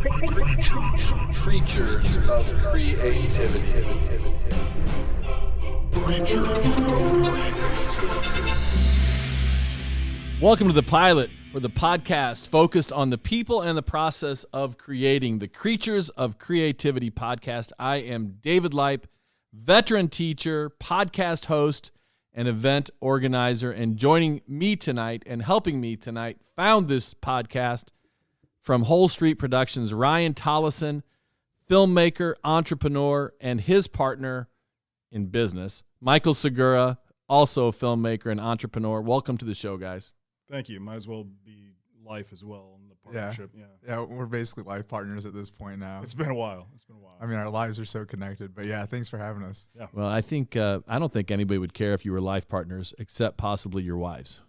Creatures of creativity. Welcome to the pilot for the podcast focused on the people and the process of creating, the Creatures of Creativity podcast. I am David Leip, veteran teacher, podcast host, and event organizer. And joining me tonight and helping me tonight found this podcast from Whole Street Productions, Ryan Tollison, filmmaker, entrepreneur, and his partner in business, Michael Segura, also a filmmaker and entrepreneur. Welcome to the show, guys. Thank you. Might as well be life as well in the partnership. Yeah, we're basically life partners at this point now. It's been a while. I mean, our lives are so connected. But yeah, thanks for having us. Yeah. Well, I think I don't think anybody would care if you were life partners, except possibly your wives.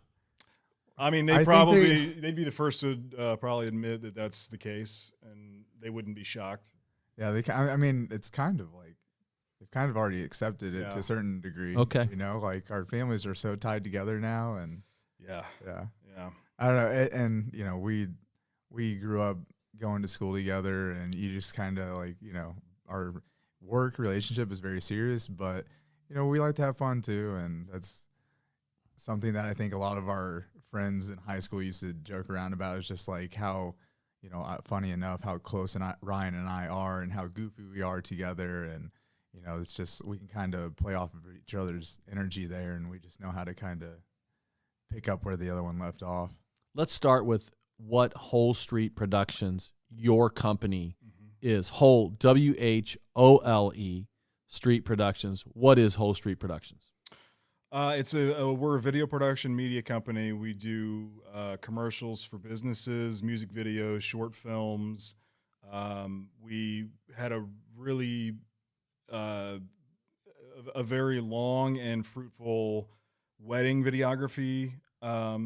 I mean, they'd be the first to probably admit that that's the case, and they wouldn't be shocked. Yeah, I mean, it's kind of like they've kind of already accepted it to a certain degree. Okay. You know, like our families are so tied together now, and Yeah. I don't know, and you know, we grew up going to school together, and you just kind of like, you know, our work relationship is very serious, but you know, we like to have fun too, and that's something that I think a lot of our friends in high school used to joke around about. Is just like how, you know, funny enough how close Ryan and I are, and how goofy we are together, and you know, it's just we can kind of play off of each other's energy there, and we just know how to kind of pick up where the other one left off. Let's start with what Whole Street Productions, your company, is. Whole, W-H-O-L-E, Street Productions. What is Whole Street Productions? We're a video production media company. We do commercials for businesses, music videos, short films. We had a really a very long and fruitful wedding videography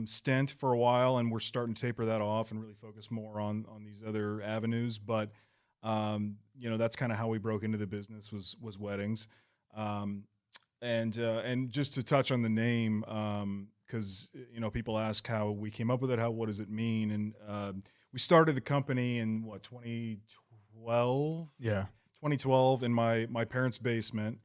stint for a while, and we're starting to taper that off and really focus more on these other avenues. But you know, that's kind of how we broke into the business was weddings. And just to touch on the name, because you know, people ask how we came up with it, what does it mean? And we started the company in 2012. Yeah, 2012 in my parents' basement.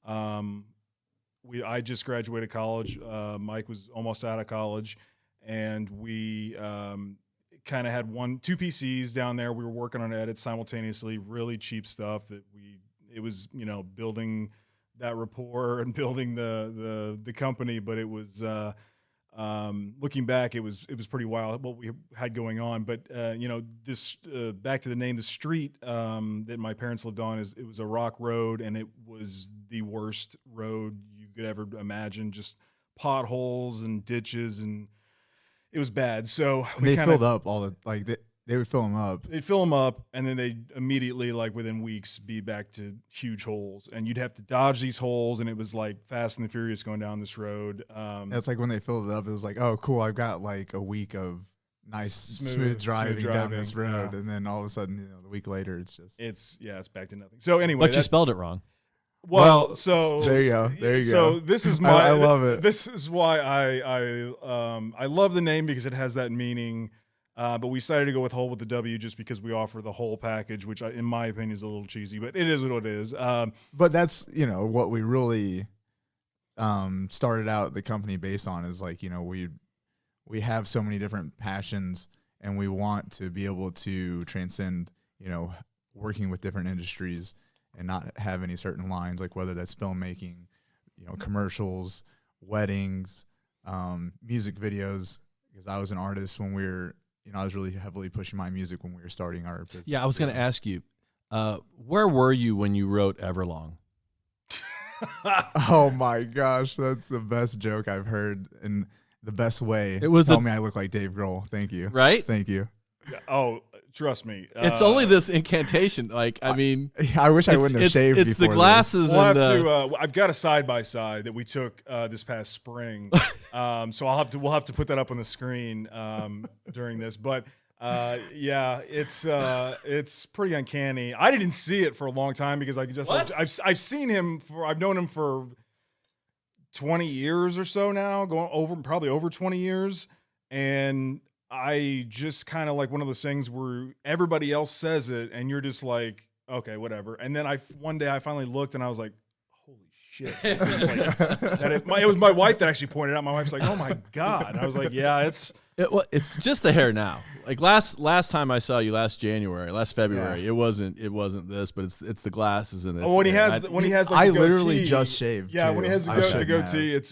I just graduated college. Mike was almost out of college, and we kind of had two PCs down there. We were working on edits simultaneously, really cheap stuff it was, you know, building that rapport and building the company. But it was looking back, it was pretty wild what we had going on. But you know, this back to the name, the street that my parents lived on, it was a rock road, and it was the worst road you could ever imagine. Just potholes and ditches, and it was bad. So they filled up all the they would fill them up. They'd fill them up, and then they'd immediately, like within weeks, be back to huge holes, and you'd have to dodge these holes. And it was like Fast and the Furious going down this road. It's like when they filled it up, it was like, oh, cool, I've got like a week of nice smooth driving down this road, and then all of a sudden, you know, the week later, it's back to nothing. So anyway, But you spelled it wrong. Well, so there you go. So this is I love it. This is why I love the name, because it has that meaning. But we decided to go with Whole with the W just because we offer the whole package, which in my opinion is a little cheesy, but it is what it is. But that's, you know, what we really started out the company based on, is like, you know, we have so many different passions, and we want to be able to transcend, you know, working with different industries and not have any certain lines, like whether that's filmmaking, you know, commercials, weddings, music videos, because I was an artist when I was really heavily pushing my music when we were starting our business. Yeah, I was going to ask you, where were you when you wrote Everlong? Oh my gosh, that's the best joke I've heard in the best way. It was Tell me I look like Dave Grohl. Thank you. Right? Thank you. Oh, trust me. It's only this incantation. Like, I mean, I wish I wouldn't have shaved it's before the glasses. We'll and have to. I've got a side by side that we took this past spring. So we'll have to put that up on the screen during this. But yeah, it's pretty uncanny. I didn't see it for a long time because I've seen him I've known him for 20 years or so now, probably over 20 years, and I just kind of like one of those things where everybody else says it and you're just like, okay, whatever. And then one day I finally looked and I was like, holy shit. It was my wife that actually pointed out. My wife's like, oh my God. And I was like, yeah, it's just the hair now. Like last time I saw you last February, it wasn't this, but it's the glasses and it's when he has like I the literally goatee, just shaved. Yeah, too. when he has I the shouldn't goatee, have.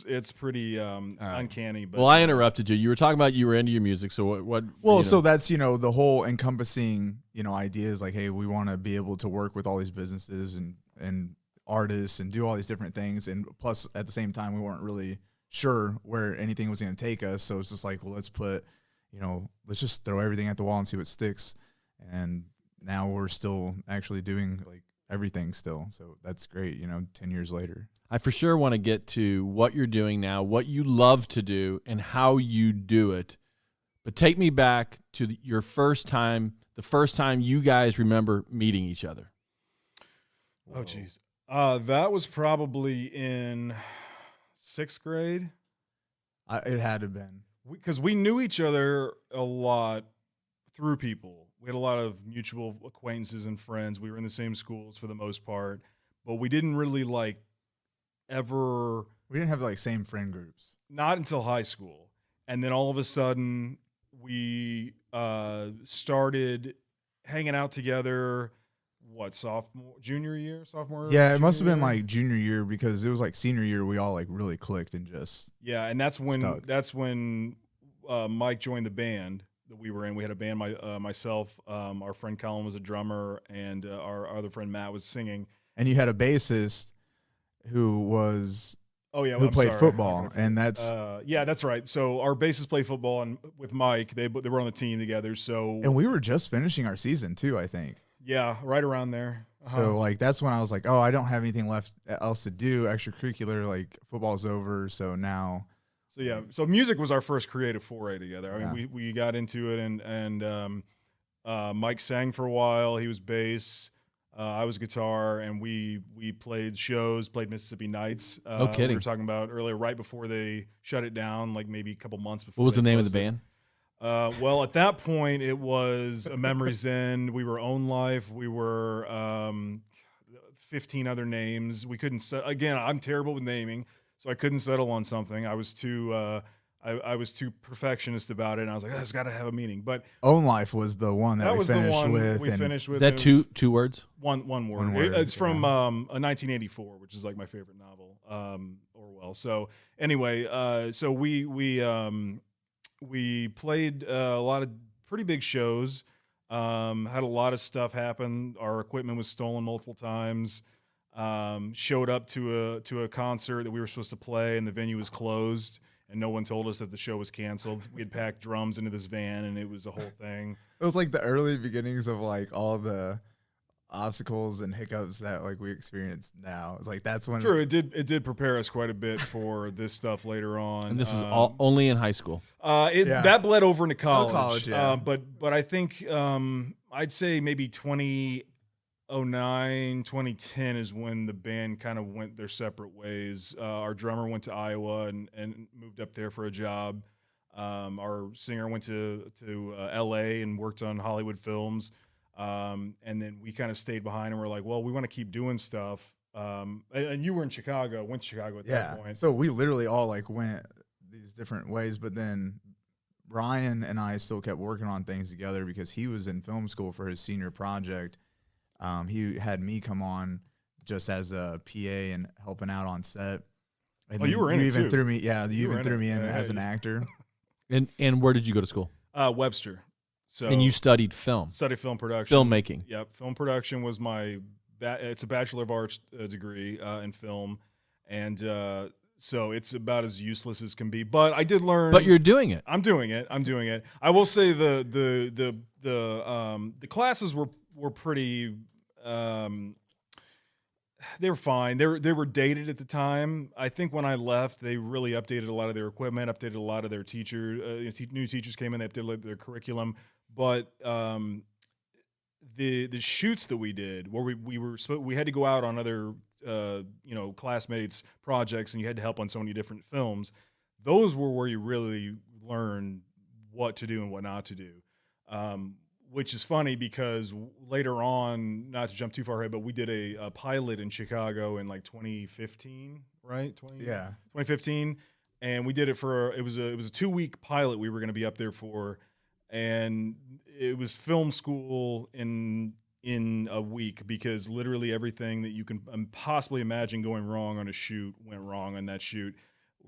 it's pretty uncanny. But well, I interrupted you. You were talking about you were into your music. So what Well, so that's, the whole encompassing, ideas like, hey, we want to be able to work with all these businesses and artists and do all these different things. And plus, at the same time, we weren't really sure where anything was going to take us. So it's just like, well, let's just throw everything at the wall and see what sticks. And now we're still actually doing like everything still. So that's great, 10 years later. I for sure want to get to what you're doing now, what you love to do, and how you do it. But take me back to your first time, the first time you guys remember meeting each other. Oh, geez. That was probably in 6th grade. It had to have been. Because we knew each other a lot through people. We had a lot of mutual acquaintances and friends. We were in the same schools for the most part, but we didn't really ever. We didn't have like same friend groups. Not until high school. And then all of a sudden we started hanging out together. Junior year, sophomore? Yeah, it must have been year? like junior year because it was like senior year. We all like really clicked and just and that's when stuck. Mike joined the band that we were in. We had a band. Myself, our friend Colin was a drummer, and our other friend Matt was singing. And you had a bassist who was who I'm played sorry. football, and that's that's right. So our bassist played football, and with Mike, they were on the team together. So and we were just finishing our season too, I think. Yeah, right around there. So like that's when I was like, oh, I don't have anything else to do extracurricular. Like football's over, so now. So music was our first creative foray together. I mean, we got into it, and Mike sang for a while. He was bass. I was guitar, and we played shows, played Mississippi Nights. No kidding. We were talking about earlier, right before they shut it down, like maybe a couple months before. What was the name of the closed it. band? Well, at that point, it was A Memory's End. We were Own Life. We were 15 other names. We couldn't again, I'm terrible with naming, so I couldn't settle on something. I was too I was too perfectionist about it, and I was like, it's got to have a meaning. But Own Life was the one that we was finished the one with. we finished with. Is that two words? One word. One word, It's from a 1984, which is like my favorite novel, Orwell. So anyway, so we played a lot of pretty big shows, had a lot of stuff happen. Our equipment was stolen multiple times. Showed up to a concert that we were supposed to play, and the venue was closed, and no one told us that the show was canceled. We had packed drums into this van, and it was a whole thing. It was like the early beginnings of like all the obstacles and hiccups that like we experience now. It's like that's when True, it did prepare us quite a bit for this stuff later on. And this is all only in high school. That bled over into college. College, yeah. But I think I'd say maybe 2009, 2010 is when the band kind of went their separate ways. Our drummer went to Iowa and moved up there for a job. Our singer went to LA and worked on Hollywood films. And then we kind of stayed behind and we're like, well, we want to keep doing stuff. And you were in Chicago, went to Chicago at that point. So we literally all like went these different ways, but then Ryan and I still kept working on things together because he was in film school for his senior project. He had me come on just as a PA and helping out on set. And you were in it even too. threw me, you even threw me in Yeah, as an actor. And where did you go to school? Webster. So And you studied film, studied film production. filmmaking. Yep, film production was my. It's a Bachelor of Arts degree in film, and so it's about as useless as can be. But I did learn. But you're doing it. I'm doing it. I will say the classes were pretty. They were fine. They were dated at the time. I think when I left, they really updated a lot of their equipment, updated a lot of their teachers. New teachers came in, they updated their curriculum. But the shoots that we did, where we had to go out on other classmates' projects, and you had to help on so many different films. Those were where you really learned what to do and what not to do. Which is funny because later on, not to jump too far ahead, but we did a pilot in Chicago in like 2015, right? 2015, and we did it it was a 2-week pilot we were going to be up there for, and it was film school in a week, because literally everything that you can possibly imagine going wrong on a shoot went wrong on that shoot.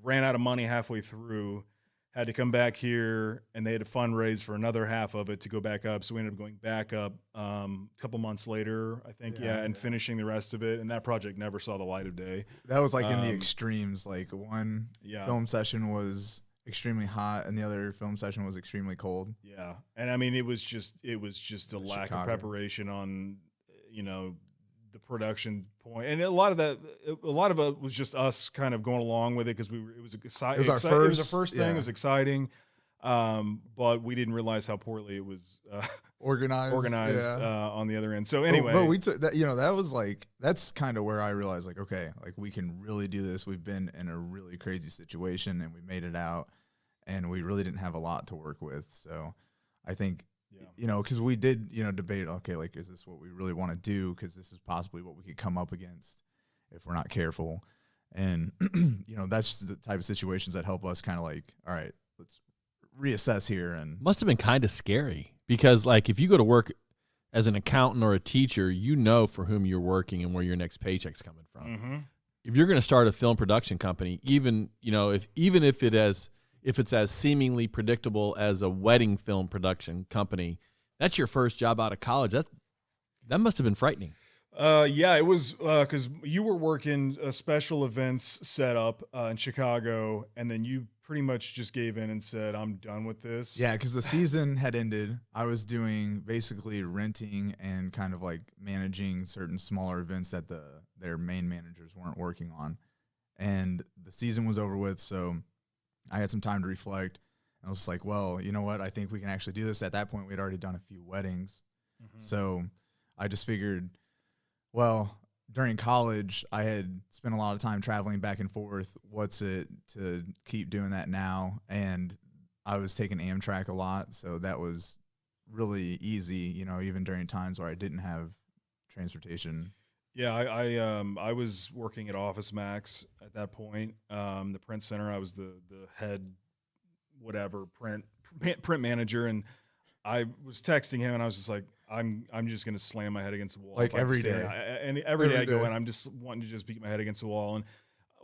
Ran out of money halfway through. Had to come back here, and they had to fundraise for another half of it to go back up. So we ended up going back up a couple months later, I think, and finishing the rest of it. And that project never saw the light of day. That was like in the extremes. Like one film session was extremely hot, and the other film session was extremely cold. Yeah, and I mean, it was just a lack of preparation on, the production point, and a lot of it was just us kind of going along with it because it was exciting. It was our first thing. It was exciting, but we didn't realize how poorly it was organized on the other end. So anyway, but we took that. That was that's kind of where I realized, okay, we can really do this. We've been in a really crazy situation, and we made it out, and we really didn't have a lot to work with. So I think. Because we did, debate, okay, is this what we really want to do? Because this is possibly what we could come up against if we're not careful. And, that's the type of situations that help us kind of all right, let's reassess here. And must have been kind of scary because, if you go to work as an accountant or a teacher, for whom you're working and where your next paycheck's coming from. Mm-hmm. If you're going to start a film production company, even if it's as seemingly predictable as a wedding film production company, that's your first job out of college. That must have been frightening. It was because you were working a special events setup in Chicago, and then you pretty much just gave in and said, I'm done with this. Yeah, because the season had ended. I was doing basically renting and kind of managing certain smaller events that their main managers weren't working on. And the season was over with, so I had some time to reflect. And I was just like, well, you know what? I think we can actually do this. At that point, we had already done a few weddings. Mm-hmm. So I just figured, well, during college, I had spent a lot of time traveling back and forth. What's it to keep doing that now? And I was taking Amtrak a lot. So that was really easy, even during times where I didn't have transportation. Yeah, I was working at Office Max at that point, the print center. I was the head, print manager, and I was texting him, and I was just like, I'm just gonna slam my head against the wall every day. And every day I go in, I'm just wanting to just beat my head against the wall. And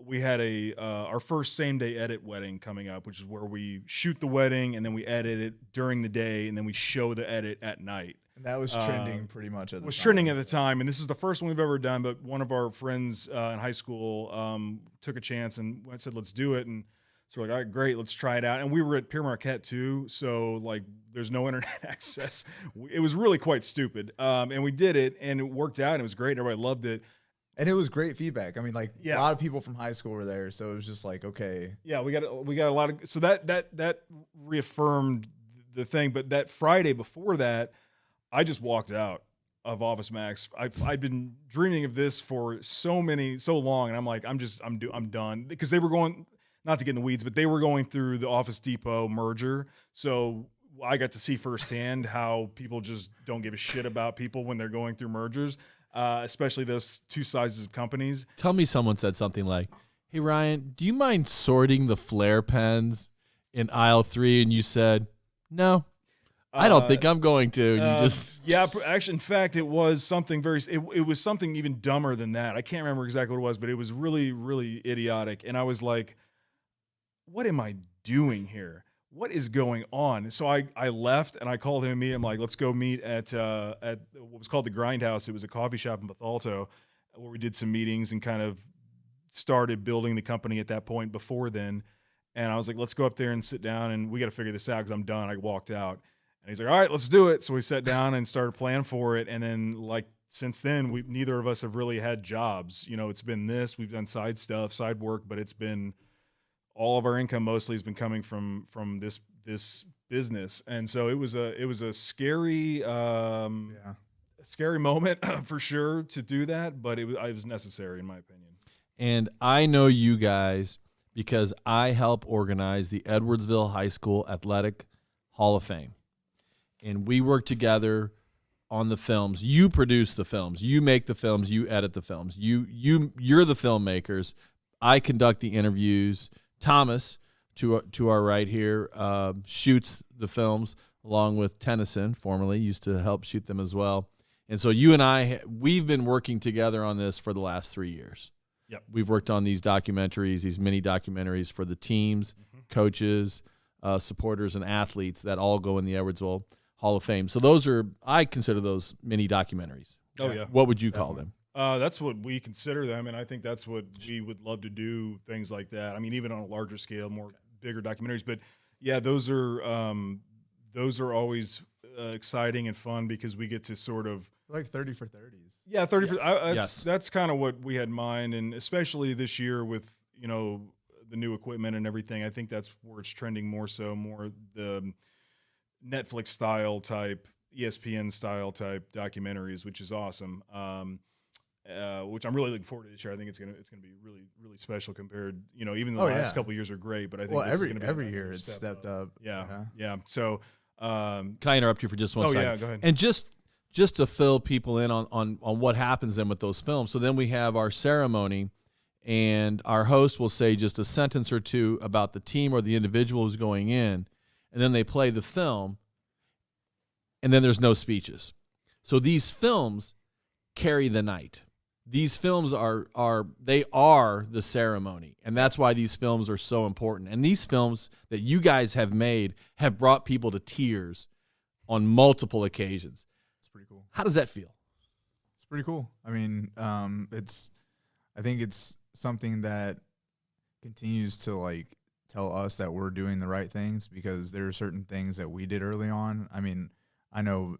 we had our first same day edit wedding coming up, which is where we shoot the wedding and then we edit it during the day, and then we show the edit at night. And that was trending pretty much at the time. Was trending at the time, and this was the first one we've ever done, but one of our friends in high school took a chance and said, let's do it. And so we're like, all right, great, let's try it out. And we were at Pierre Marquette too, so there's no internet access. It was really quite stupid. And we did it, and it worked out, and it was great. Everybody loved it. And it was great feedback. I mean, a lot of people from high school were there, so it was just okay. Yeah, we got a lot of, so that reaffirmed the thing. But that Friday before that, I just walked out of Office Max. I'd been dreaming of this for so long, and I'm like, I'm done, because they were going, not to get in the weeds, but they were going through the Office Depot merger. So I got to see firsthand how people just don't give a shit about people when they're going through mergers, especially those two sizes of companies. Tell me someone said something like, hey, Ryan, do you mind sorting the flare pens in aisle 3? And you said, no. I don't think I'm going to. And you just actually, in fact, it was something it was something even dumber than that. I can't remember exactly what it was, but it was really, really idiotic. And I was like, what am I doing here? What is going on? So I left, and I called him and me. I'm like, let's go meet at what was called the Grindhouse. It was a coffee shop in Bethalto where we did some meetings and kind of started building the company at that point before then. And I was like, let's go up there and sit down, and we got to figure this out because I'm done. I walked out. And he's like, all right, let's do it. So we sat down and started planning for it. And then since then, neither of us have really had jobs. It's been this, we've done side stuff, side work, but it's been all of our income mostly has been coming from this business. And so it was a scary, scary moment for sure to do that, but it was necessary in my opinion. And I know you guys because I help organize the Edwardsville High School Athletic Hall of Fame. And we work together on the films. You produce the films. You make the films. You edit the films. You're the filmmakers. I conduct the interviews. Thomas, to our right here, shoots the films along with Tennyson, formerly used to help shoot them as well. And so you and I, we've been working together on this for the last 3 years. Yep. We've worked on these documentaries, these mini documentaries for the teams, coaches, supporters, and athletes that all go in the Edwardsville Hall of Fame. So those are, I consider those mini documentaries. Oh, yeah. What would you call them? That's what we consider them, and I think that's what we would love to do, things like that. I mean, even on a larger scale, bigger documentaries. But, yeah, those are always exciting and fun because we get to sort of – like 30 for 30s. Yeah, 30 for Yes. that's kind of what we had in mind, and especially this year with, the new equipment and everything, I think that's where it's trending more the Netflix style type, ESPN style type documentaries, which is awesome. Which I'm really looking forward to this year. I think it's gonna be really, really special compared, even the last couple of years are great, but I think this is gonna be every year it's stepped up. Yeah. So Can I interrupt you for just one second? yeah, go ahead. And just to fill people in on what happens then with those films. So then we have our ceremony, and our host will say just a sentence or two about the team or the individual who's going in, and then they play the film, and then there's no speeches. So these films carry the night. These films are the ceremony, and that's why these films are so important. And these films that you guys have made have brought people to tears on multiple occasions. It's pretty cool. How does that feel? It's pretty cool. I mean, I think it's something that continues to like tell us that we're doing the right things, because there are certain things that we did early on. I mean, I know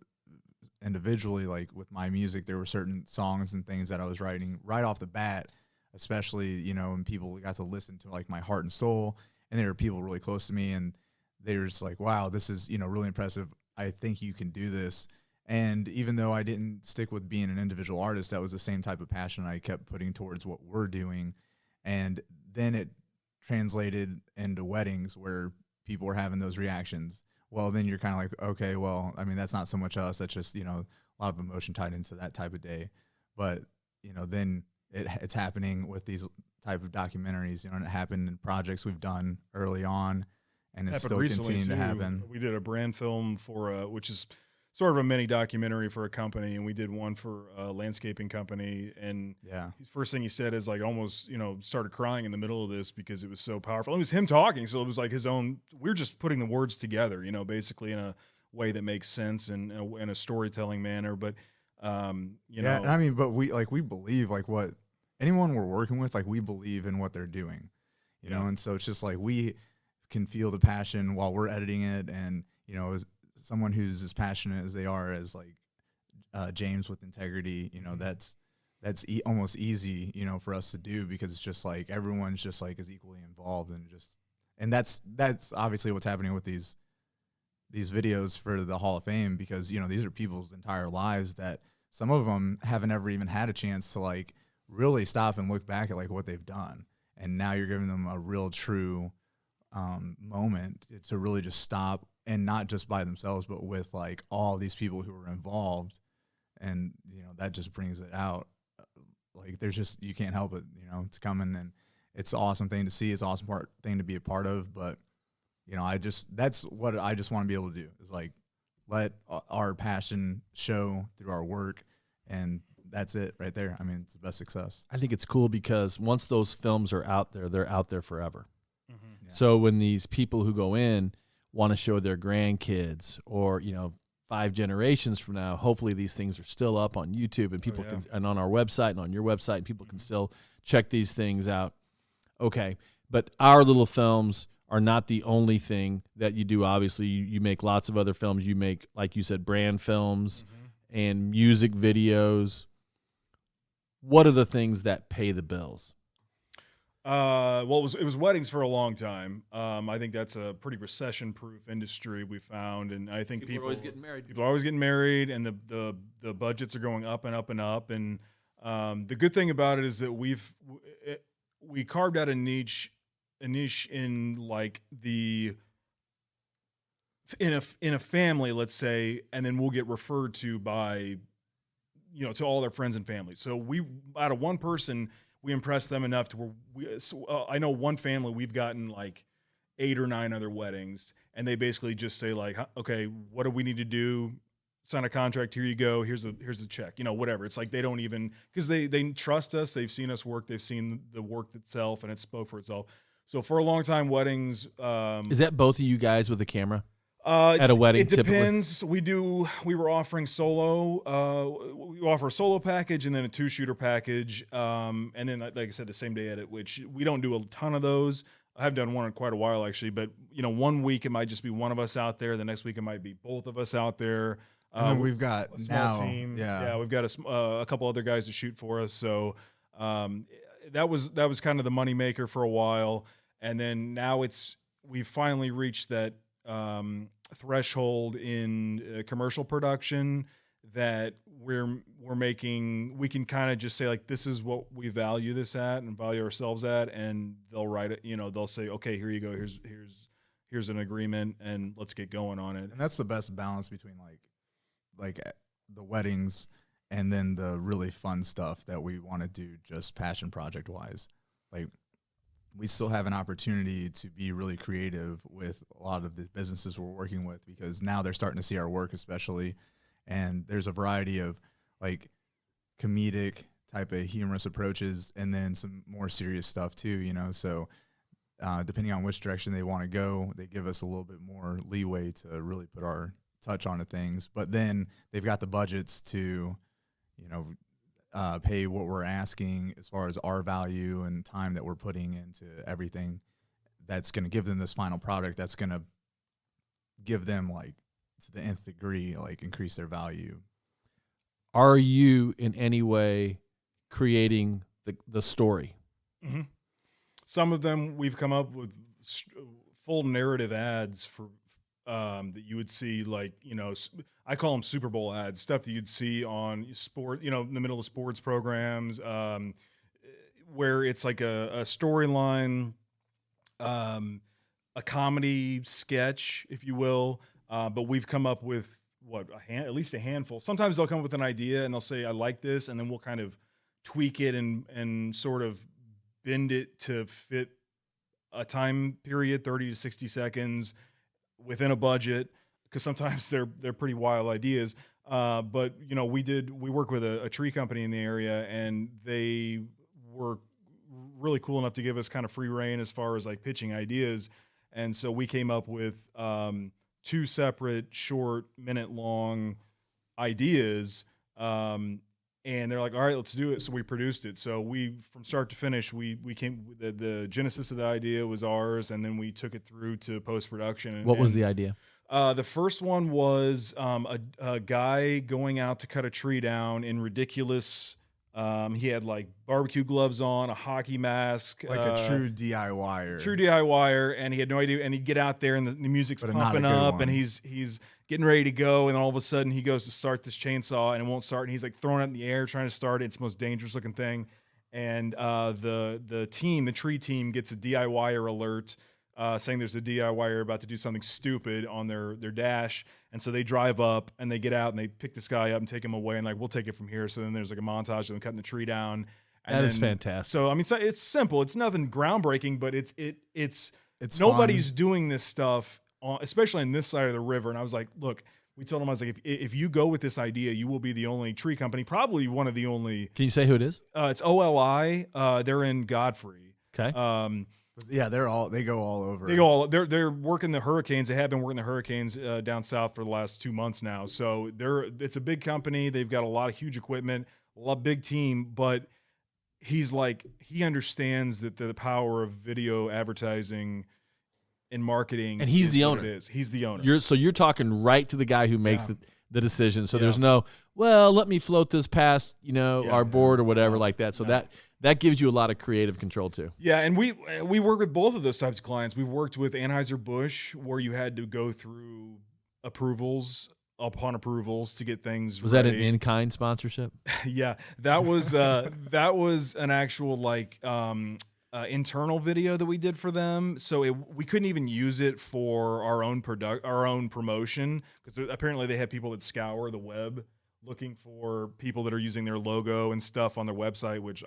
individually, like with my music, there were certain songs and things that I was writing right off the bat, especially, when people got to listen to like my heart and soul, and there were people really close to me, and they were just like, wow, this is, really impressive. I think you can do this. And even though I didn't stick with being an individual artist, that was the same type of passion I kept putting towards what we're doing. And then it translated into weddings where people were having those reactions. Well, then you're kind of like, okay, well, I mean, that's not so much us. That's just, a lot of emotion tied into that type of day. But, then it's happening with these type of documentaries, and it happened in projects we've done early on, and it's still continuing to happen. We did a brand film for, which is sort of a mini documentary for a company, and we did one for a landscaping company. And the first thing he said is like almost, started crying in the middle of this because it was so powerful. It was him talking, so it was like his own. We're just putting the words together, basically in a way that makes sense and in a storytelling manner. But and I mean, but we believe like what anyone we're working with, like we believe in what they're doing, you know, and so it's just like we can feel the passion while we're editing it, and as someone who's as passionate as they are as like James with integrity, that's almost easy, for us to do, because it's just like everyone's just like is equally involved, and that's obviously what's happening with these videos for the Hall of Fame, because these are people's entire lives that some of them haven't ever even had a chance to like really stop and look back at like what they've done, and now you're giving them a real true moment to really just stop, and not just by themselves, but with like all these people who are involved, and that just brings it out. Like there's just, you can't help it, it's coming, and it's an awesome thing to see. It's an awesome thing to be a part of, but that's what I just want to be able to do, is like let our passion show through our work, and that's it right there. I mean, it's the best success. I think it's cool because once those films are out there, they're out there forever. Mm-hmm. Yeah. So when these people who go in want to show their grandkids, or 5 generations from now, hopefully these things are still up on YouTube, and people can, and on our website and on your website, and people can still check these things out. Okay, but our little films are not the only thing that you do. Obviously, you make lots of other films. You make, like you said, brand films and music videos. What are the things that pay the bills? Well, it was weddings for a long time. I think that's a pretty recession-proof industry we found, and I think people are always getting married. People are always getting married, and the budgets are going up and up and up. And the good thing about it is that we carved out a niche in like the in a family, let's say, and then we'll get referred to by, to all their friends and family. So we, out of one person, we impress them enough to where I know one family, we've gotten like 8 or 9 other weddings, and they basically just say like, okay, what do we need to do? Sign a contract. Here you go. Here's the check, whatever. It's like, they don't even, because they trust us. They've seen us work. They've seen the work itself, and it spoke for itself. So for a long time, weddings, is that both of you guys with a camera? At a wedding, it depends. We were offering solo. We offer a solo package and then a 2-shooter package, and then like I said, the same day edit, which we don't do a ton of those. I have done one in quite a while actually, but 1 week it might just be one of us out there. The next week it might be both of us out there. And then we've got a small now, team. yeah, we've got a couple other guys to shoot for us. So that was kind of the money maker for a while, and then now we've finally reached that threshold in commercial production that we can kind of just say like, this is what we value this at and value ourselves at, and they'll write it, they'll say, okay, here you go, here's an agreement, and let's get going on it. And that's the best balance between like the weddings and then the really fun stuff that we want to do just passion project wise. Like, we still have an opportunity to be really creative with a lot of the businesses we're working with, because now they're starting to see our work, especially. And there's a variety of like comedic type of humorous approaches, and then some more serious stuff too, So depending on which direction they want to go, they give us a little bit more leeway to really put our touch onto things. But then they've got the budgets to, pay what we're asking as far as our value and time that we're putting into everything. That's going to give them this final product. That's going to give them, like, to the nth degree, like, increase their value. Are you in any way creating the story? Mm-hmm. Some of them we've come up with full narrative ads for that you would see, like, I call them Super Bowl ads, stuff that you'd see on sport, in the middle of sports programs, where it's like a storyline, a comedy sketch, if you will. But we've come up with at least a handful. Sometimes they'll come up with an idea and they'll say, I like this. And then we'll kind of tweak it and sort of bend it to fit a time period, 30 to 60 seconds within a budget. Because sometimes they're pretty wild ideas. But we work with a tree company in the area, and they were really cool enough to give us kind of free reign as far as like pitching ideas. And so we came up with 2 separate short minute-long ideas, and they're like, all right, let's do it. So we produced it. So we, from start to finish, we came, the genesis of the idea was ours, and then we took it through to post-production. What was the idea? The first one was a guy going out to cut a tree down in ridiculous. He had like barbecue gloves on, a hockey mask, like a true DIYer. True DIYer, and he had no idea. And he'd get out there, and the music's pumping up, and he's getting ready to go, and all of a sudden he goes to start this chainsaw, and it won't start, and he's like throwing it in the air trying to start it. It's the most dangerous looking thing, and the tree team gets a DIYer alert. Saying there's a DIYer about to do something stupid on their dash, and so they drive up and they get out and they pick this guy up and take him away, and like, we'll take it from here. So then there's like a montage of them cutting the tree down. And that is fantastic. So I mean, it's simple. It's nothing groundbreaking, but it's fun. nobody's doing this stuff, especially on this side of the river. And I was like, look, we told him, I was like, if you go with this idea, you will be the only tree company, probably one of the only. Can you say who it is? It's OLI. They're in Godfrey. Okay. Yeah, they go all over. They're working the hurricanes. They have been working the hurricanes down south for the last 2 months now. So it's a big company. They've got a lot of huge equipment, big team. But he understands that the power of video advertising and marketing. And he's the owner. He's the owner. You're talking right to the guy who makes the decision. So there's no, let me float this past our board or whatever like that. So that gives you a lot of creative control too. Yeah, and we work with both of those types of clients. We've worked with Anheuser-Busch, where you had to go through approvals upon approvals to get things Was ready. that an in-kind sponsorship? Yeah, that was an actual like internal video that we did for them, so we couldn't even use it for our own promotion, because apparently they have people that scour the web looking for people that are using their logo and stuff on their website, which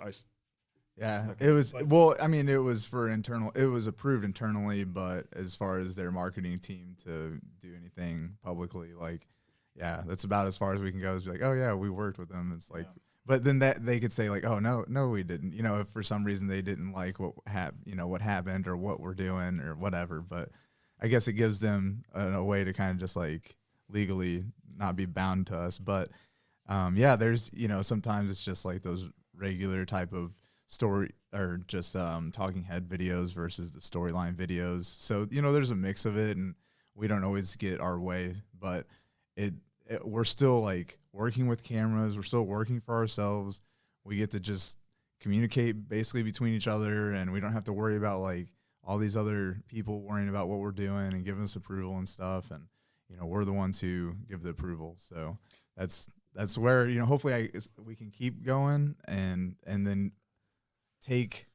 Yeah, it was, well, I mean, it was for internal, it was approved internally, but as far as their marketing team to do anything publicly, like, yeah, that's about as far as we can go, is be like, oh yeah, we worked with them. It's like, but then that they could say like, oh no, we didn't, you know, if for some reason they didn't like what happened or what we're doing or whatever. But I guess it gives them a way to kind of just like legally not be bound to us. But yeah, there's, you know, sometimes it's just like those regular type of story or just talking head videos versus the storyline videos. So, you know, there's a mix of it, and we don't always get our way, but we're still like working with cameras. We're still working for ourselves. We get to just communicate basically between each other, and we don't have to worry about like all these other people worrying about what we're doing and giving us approval and stuff. And, you know, we're the ones who give the approval. So that's where, you know, hopefully we can keep going and then take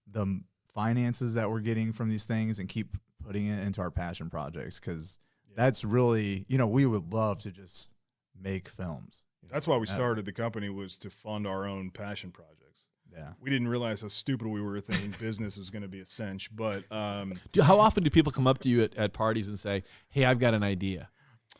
the finances that we're getting from these things and keep putting it into our passion projects. 'Cause that's really, you know, we would love to just make films. That's why we started the company, was to fund our own passion projects. Yeah. We didn't realize how stupid we were thinking business was going to be a cinch, but How often do people come up to you at parties and say, hey, I've got an idea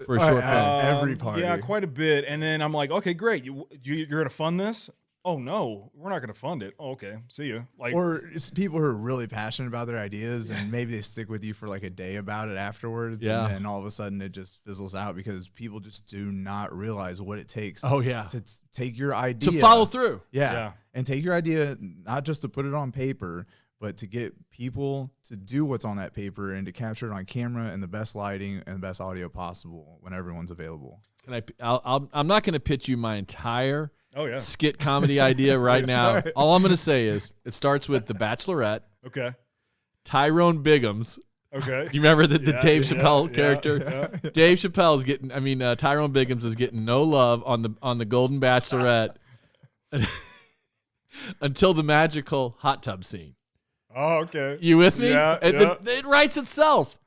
for a short film? Every party. Yeah, quite a bit. And then I'm like, okay, great. You're going to fund this? Oh no, we're not going to fund it. Oh, okay, see you. Like, or it's people who are really passionate about their ideas, and maybe they stick with you for like a day about it afterwards, Yeah. and then all of a sudden it just fizzles out because people just do not realize what it takes. Oh, yeah. To take your idea, To follow through. yeah, and take your idea, not just to put it on paper, but to get people to do what's on that paper and to capture it on camera and the best lighting and the best audio possible when everyone's available. I'm not going to pitch you my entire skit comedy idea right now. All I'm going to say is it starts with The Bachelorette. Okay. Tyrone Biggums. Okay. You remember the Dave Chappelle character? Yeah. Dave Chappelle's getting, Tyrone Biggums is getting no love on the Golden Bachelorette until the magical hot tub scene. Oh, okay. You with me? Yeah. It writes itself.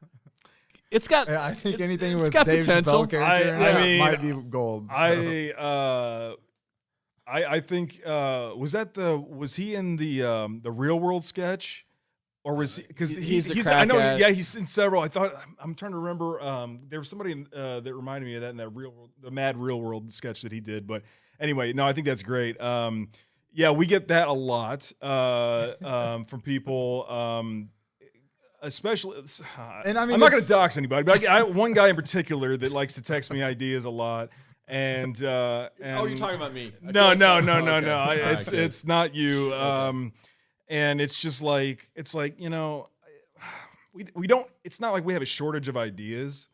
It's got. I think anything with got Dave potential. Chappelle character I mean, might be gold. So. I think was he in the Real World sketch, or was he, because he's I know he's in several. I'm trying to remember. There was somebody that reminded me of that in that the Mad Real World sketch that he did. But anyway, no, I think that's great. Yeah, we get that a lot from people. Especially, and I mean, I'm not going to dox anybody, but one guy in particular that likes to text me ideas a lot. And oh, you're talking about me? No. It's not you. And it's just like, you know, we don't. It's not like we have a shortage of ideas.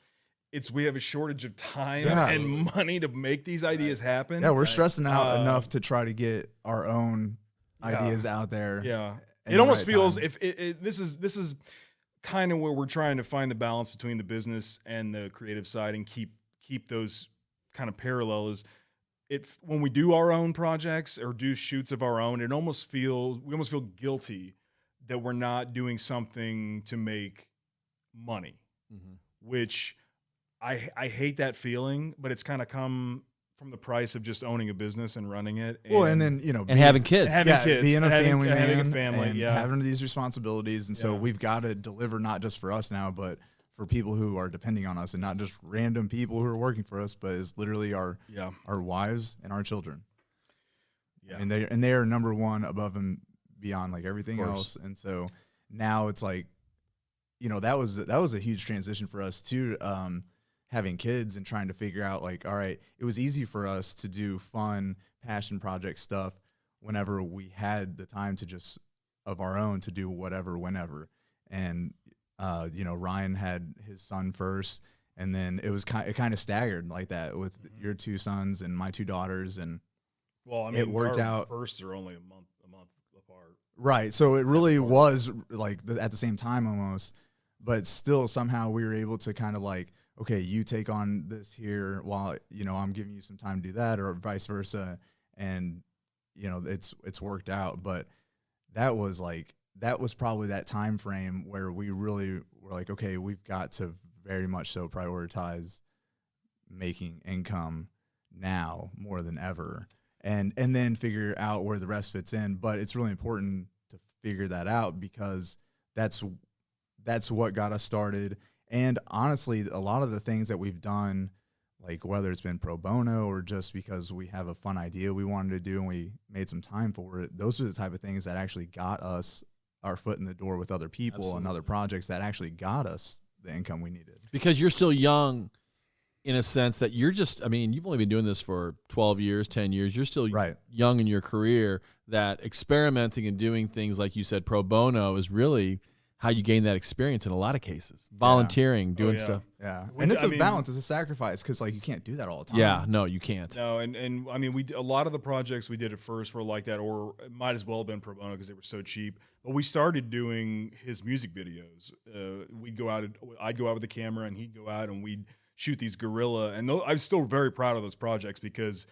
We have a shortage of time and money to make these ideas happen. Yeah, we're stressing out enough to try to get our own ideas out there. Yeah, it almost feels this is kind of where we're trying to find the balance between the business and the creative side and keep those kind of parallel. Is when we do our own projects or do shoots of our own, we almost feel guilty that we're not doing something to make money, which I hate that feeling, but it's kind of come from the price of just owning a business and running it. And then, you know, having kids. Being a family man, and having these responsibilities. And so we've got to deliver not just for us now, but for people who are depending on us, and not just random people who are working for us, but it's literally our wives and our children. Yeah. And they are number one above and beyond like everything else. And so now it's like, you know, that was a huge transition for us too. Having kids and trying to figure out like, all right, it was easy for us to do fun passion project stuff whenever we had the time to just of our own to do whatever, whenever. And, you know, Ryan had his son first, and then it kind of staggered like that with your two sons and my two daughters. And well, I mean, it worked out. Firsts are only a month apart. Right. So it really was like at the same time almost, but still somehow we were able to kind of like, okay, you take on this here while, you know, I'm giving you some time to do that, or vice versa. And, you know, it's worked out. But that was probably that time frame where we really were like, okay, we've got to very much so prioritize making income now more than ever, and then figure out where the rest fits in. But it's really important to figure that out, because that's what got us started. And honestly, a lot of the things that we've done, like whether it's been pro bono or just because we have a fun idea we wanted to do and we made some time for it, those are the type of things that actually got us our foot in the door with other people. Absolutely. And other projects that actually got us the income we needed. Because you're still young in a sense that you've only been doing this for 12 years, 10 years. You're still Right. young in your career, that experimenting and doing things, like you said, pro bono is really how you gain that experience in a lot of cases. Volunteering, doing yeah. stuff. Yeah. We And d- it's I a mean- balance. It's a sacrifice, because like you can't do that all the time. Yeah, no, you can't. No, and I mean, a lot of the projects we did at first were like that, or it might as well have been pro bono because they were so cheap. But we started doing his music videos. I'd go out with the camera, and he'd go out, and we'd shoot these guerrilla. And I'm still very proud of those projects, because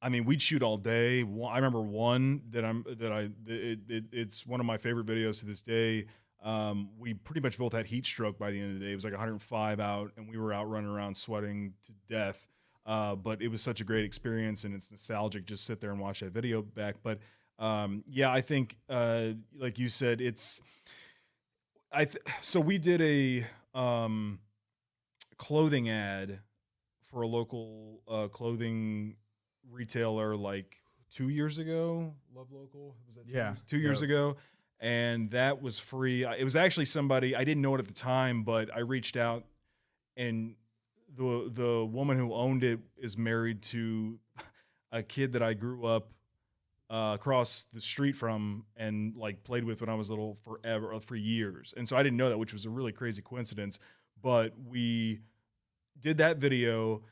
I mean, we'd shoot all day. I remember one it's one of my favorite videos to this day. We pretty much both had heat stroke by the end of the day. It was like 105 out, and we were out running around sweating to death. But it was such a great experience, and it's nostalgic just sit there and watch that video back. But yeah, I think like you said, so we did a clothing ad for a local clothing retailer like 2 years ago. Love Local. Was that 2 years Yep. ago? And that was free. It was actually somebody, I didn't know it at the time, but I reached out, and the woman who owned it is married to a kid that I grew up across the street from and like played with when I was little for years. And so I didn't know that, which was a really crazy coincidence. But we did that video.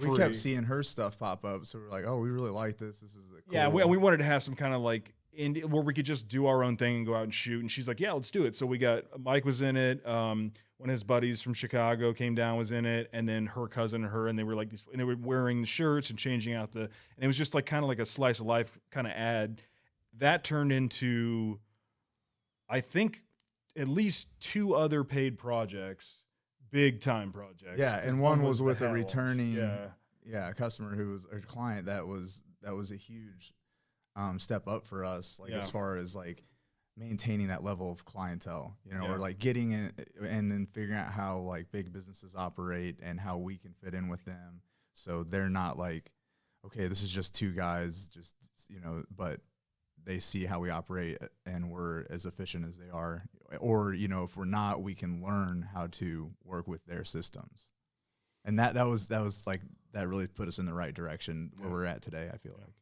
We kept seeing her stuff pop up, so we're like, "Oh, we really like this. This is a cool." Yeah, we wanted to have some kind of like where we could just do our own thing and go out and shoot. And she's like, "Yeah, let's do it." So we got Mike was in it. One of his buddies from Chicago came down, was in it, and then her cousin and her, and they were like these, and they were wearing the shirts and changing out and it was just like kind of like a slice of life kind of ad that turned into, I think, at least 2 other paid projects. Big time projects. Yeah, and one was with the a hat wash. returning Yeah. customer who was a client that was a huge step up for us, like Yeah. as far as like maintaining that level of clientele, Yeah. or like getting it and then figuring out how like big businesses operate and how we can fit in with them, so they're not like, okay, this is just 2 guys, just but they see how we operate and we're as efficient as they are, or if we're not, we can learn how to work with their systems. And that was like, that really put us in the right direction where we're at today, I feel like.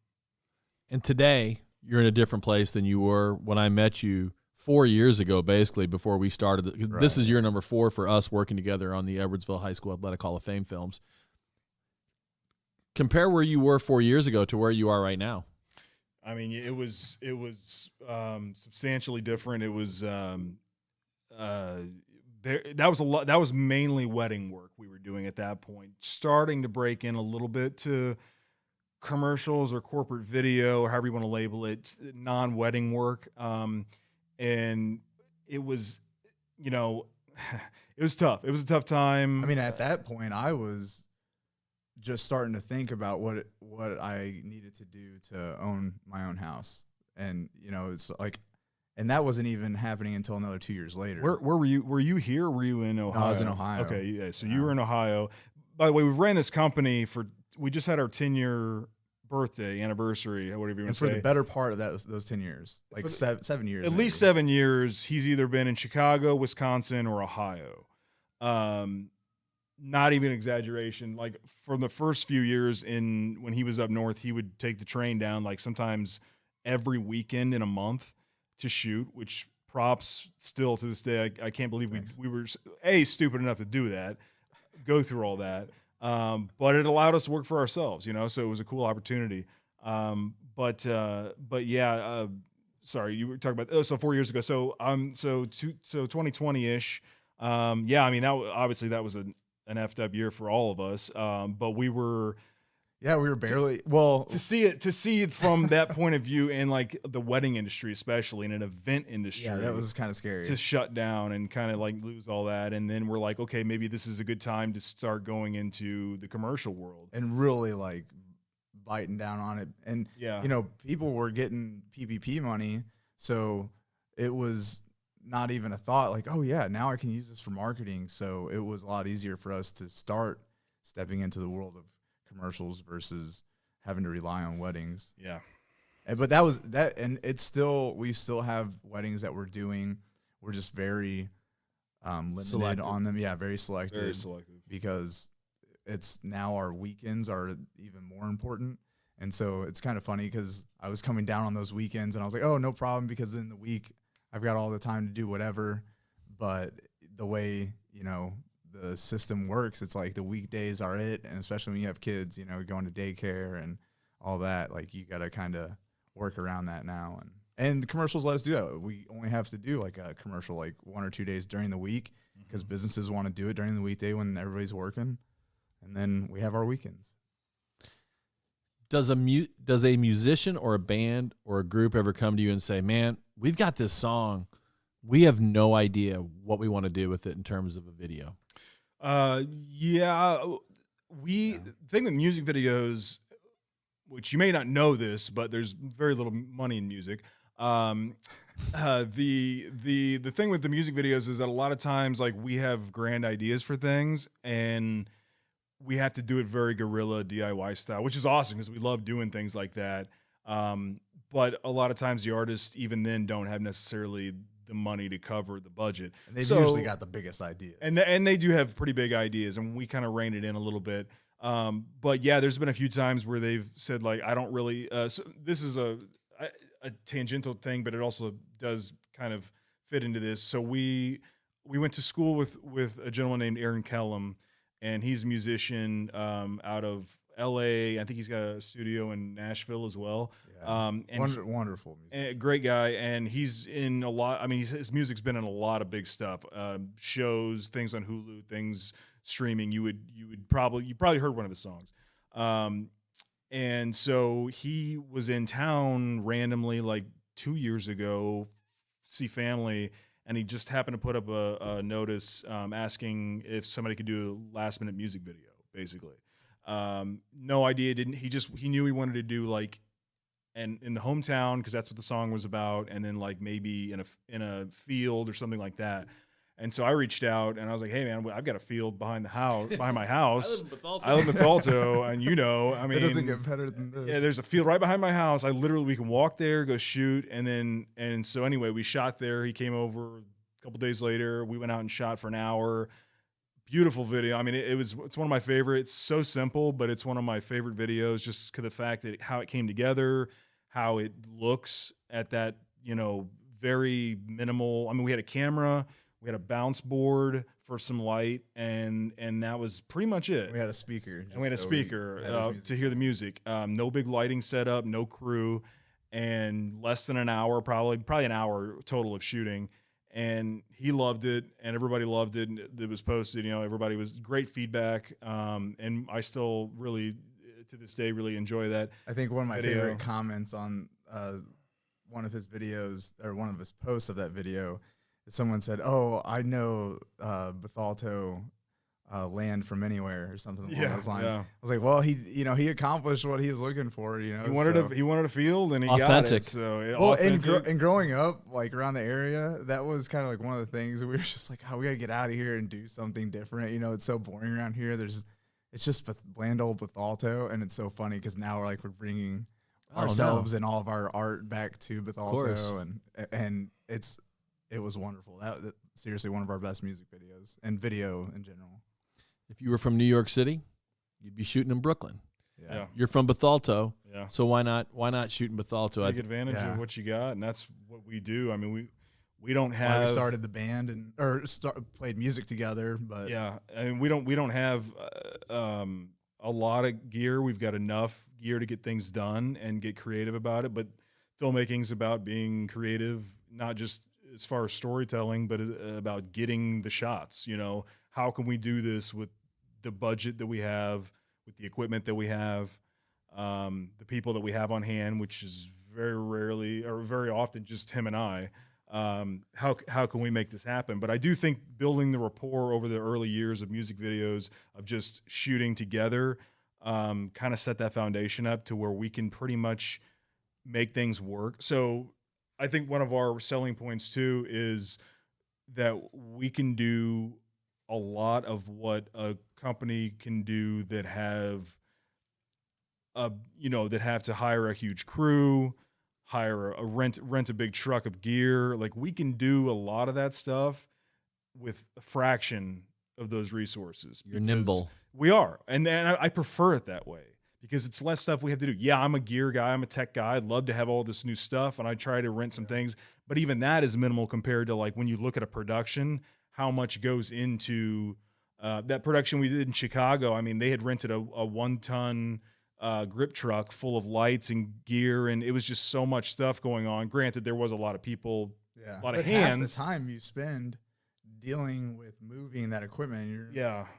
And today, you're in a different place than you were when I met you 4 years ago, basically, before we started. Right. This is year number 4 for us working together on the Edwardsville High School Athletic Hall of Fame films. Compare where you were 4 years ago to where you are right now. I mean, it was substantially different. It was that was a lot. That was mainly wedding work we were doing at that point. Starting to break in a little bit to commercials or corporate video, or however you want to label it, non-wedding work. And it was, it was tough. It was a tough time. I mean, at that point, I was just starting to think about what I needed to do to own my own house. And, it's like, and that wasn't even happening until another 2 years later. Where were you? Were you here? Or were you in Ohio? No, I was in Ohio. Okay, yeah. So Yeah. you were in Ohio. By the way, we've ran this company we just had our 10-year birthday anniversary, whatever you want And to for say. the better part of those 10 years, like For 7 years. At maybe. least 7 years, he's either been in Chicago, Wisconsin, or Ohio. Not even exaggeration. Like for the first few years when he was up north, he would take the train down like sometimes every weekend in a month to shoot, which props still to this day. I can't believe we were stupid enough to do that, go through all that. But it allowed us to work for ourselves, so it was a cool opportunity. But yeah, sorry, you were talking about, so 4 years ago. So 2020-ish. Yeah, I mean, obviously that was an effed up year for all of us. But we were, Yeah, we were barely well. to see it from that point of view in like the wedding industry, especially in an event industry. Yeah, that was kind of scary. To shut down and kind of like lose all that. And then we're like, okay, maybe this is a good time to start going into the commercial world. And really like biting down on it. And, Yeah. you know, people were getting PPP money. So it was not even a thought like, oh, yeah, now I can use this for marketing. So it was a lot easier for us to start stepping into the world of commercials versus having to rely on weddings. Yeah. But that was that. And it's still, we still have weddings that we're doing. We're just very limited Selective. on them. Yeah, very selective. Very selective. Because it's now our weekends are even more important. And so it's kind of funny because I was coming down on those weekends and I was like, oh, no problem, because in the week I've got all the time to do whatever. But the way, you know, the system works, it's like the weekdays are it. And especially when you have kids, you know, going to daycare and all that, like you got to kind of work around that now. And the commercials let us do that. We only have to do like a commercial like 1 or 2 days during the week because businesses want to do it during the weekday when everybody's working. And then we have our weekends. Does a musician or a band or a group ever come to you and say, man, we've got this song, we have no idea what we want to do with it in terms of a video? The thing with music videos, which you may not know this, but there's very little money in music. The thing with the music videos is that a lot of times, like, we have grand ideas for things and we have to do it very guerrilla DIY style, which is awesome because we love doing things like that. But a lot of times the artists even then don't have necessarily the money to cover the budget. And they've usually got the biggest ideas. And they do have pretty big ideas, and we kind of rein it in a little bit. But yeah, there's been a few times where they've said, like, I don't really, so this is a tangential thing, but it also does kind of fit into this. So we went to school with a gentleman named Aaron Kellum, and he's a musician out of LA. I think he's got a studio in Nashville as well. Yeah. And wonderful music. great guy, and he's in a lot. I mean, his music's been in a lot of big stuff, shows, things on Hulu, things streaming. You probably heard one of his songs. And so he was in town randomly like 2 years ago, see family, and he just happened to put up a notice asking if somebody could do a last minute music video, basically. No idea. He knew he wanted to do like, and in the hometown, because that's what the song was about, and then like maybe in a field or something like that. And so I reached out and I was like, "Hey man, I've got a field behind my house. I live in Bethalto, and you know, I mean, It doesn't get better than this. yeah, there's a field right behind my house. We can walk there, go shoot, and so anyway, we shot there. He came over a couple days later. We went out and shot for an hour. Beautiful video. I mean, it's one of my favorites. It's so simple, but it's one of my favorite videos just because of the fact that how it came together, how it looks at that, you know, very minimal. I mean, we had a camera, we had a bounce board for some light, and that was pretty much it. We had a speaker. And we had a speaker to hear the music. No big lighting setup, no crew, and less than an hour, probably an hour total of shooting. And he loved it, and everybody loved it. And it was posted, you know, everybody was great feedback. And I still really, to this day, really enjoy that. I think one of my video. favorite comments on one of his videos, or one of his posts of that video, is someone said, "Oh, I know Bethalto land from anywhere," or something along those lines. Yeah. I was like, well, he accomplished what he was looking for, you know. He wanted a field, and he Authentic. got it. So Well, authentic. and growing up, like around the area, that was kind of like one of the things that we were just like, oh, we gotta get out of here and do something different. You know, it's so boring around here. It's just bland old Bethalto, and it's so funny because now we're bringing ourselves and all of our art back to Bethalto, and it was wonderful. That seriously one of our best music videos and video in general. If you were from New York City, you'd be shooting in Brooklyn. Yeah. You're from Bethalto, Yeah. so why not shoot in Bethalto? Take advantage Yeah. of what you got, and that's what we do. I mean, we don't Why have. we started the band played music together, but Yeah, I mean, we don't have a lot of gear. We've got enough gear to get things done and get creative about it. But filmmaking's about being creative, not just as far as storytelling, but about getting the shots. You know, how can we do this with the budget that we have, with the equipment that we have, the people that we have on hand, which is very rarely or very often just him and I. How can we make this happen? But I do think building the rapport over the early years of music videos, of just shooting together, kind of set that foundation up to where we can pretty much make things work. So I think one of our selling points too is that we can do a lot of what a company can do that have to hire a huge crew, hire a rent a big truck of gear. Like, we can do a lot of that stuff with a fraction of those resources. You're nimble. We are. And I prefer it that way because it's less stuff we have to do. Yeah, I'm a gear guy. I'm a tech guy. I'd love to have all this new stuff, and I try to rent some things. But even that is minimal compared to, like, when you look at a production, how much goes into that production we did in Chicago. I mean, they had rented a 1-ton grip truck full of lights and gear, and it was just so much stuff going on. Granted, there was a lot of people, a lot of hands. Half the time you spend dealing with moving that equipment,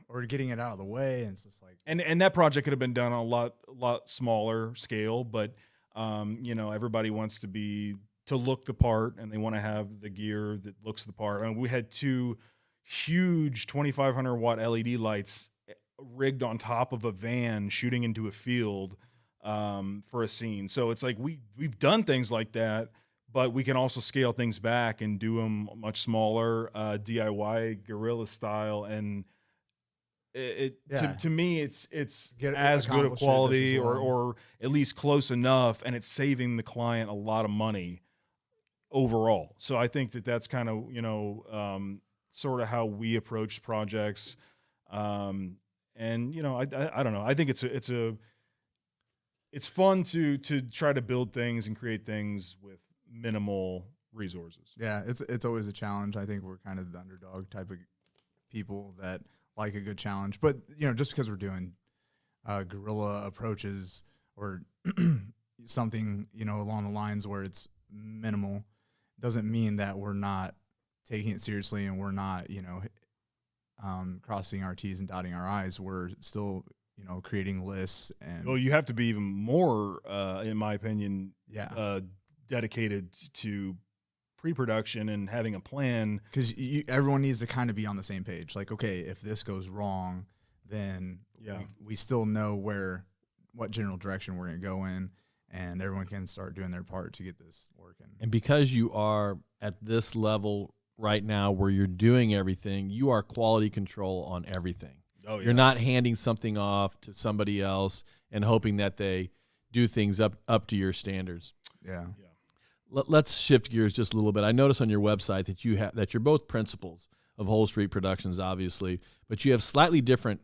or getting it out of the way, and it's just like, and that project could have been done on a lot smaller scale, but everybody wants to look the part, and they want to have the gear that looks the part. I mean, we had 2 huge 2,500 watt LED lights rigged on top of a van shooting into a field for a scene. So it's like we've done things like that, but we can also scale things back and do them much smaller, DIY guerrilla style. And to me, it's as good a quality or at least close enough, and it's saving the client a lot of money overall. So I think that's kind of sort of how we approach projects. And I don't know. I think it's fun to try to build things and create things with minimal resources. Yeah, it's always a challenge. I think we're kind of the underdog type of people that like a good challenge. But just because we're doing guerrilla approaches or something along the lines where it's minimal, doesn't mean that we're not taking it seriously and we're not crossing our T's and dotting our I's. We're still, creating lists. And well, you have to be even more, in my opinion, dedicated to pre-production and having a plan. Because everyone needs to kind of be on the same page. Like, okay, if this goes wrong, then we still know what general direction we're going to go in, and everyone can start doing their part to get this working. And because you are at this level right now where you're doing everything, you are quality control on everything. Oh, yeah. You're not handing something off to somebody else and hoping that they do things up to your standards. Yeah. Let's shift gears just a little bit. I noticed on your website that you're both principals of Whole Street Productions, obviously, but you have slightly different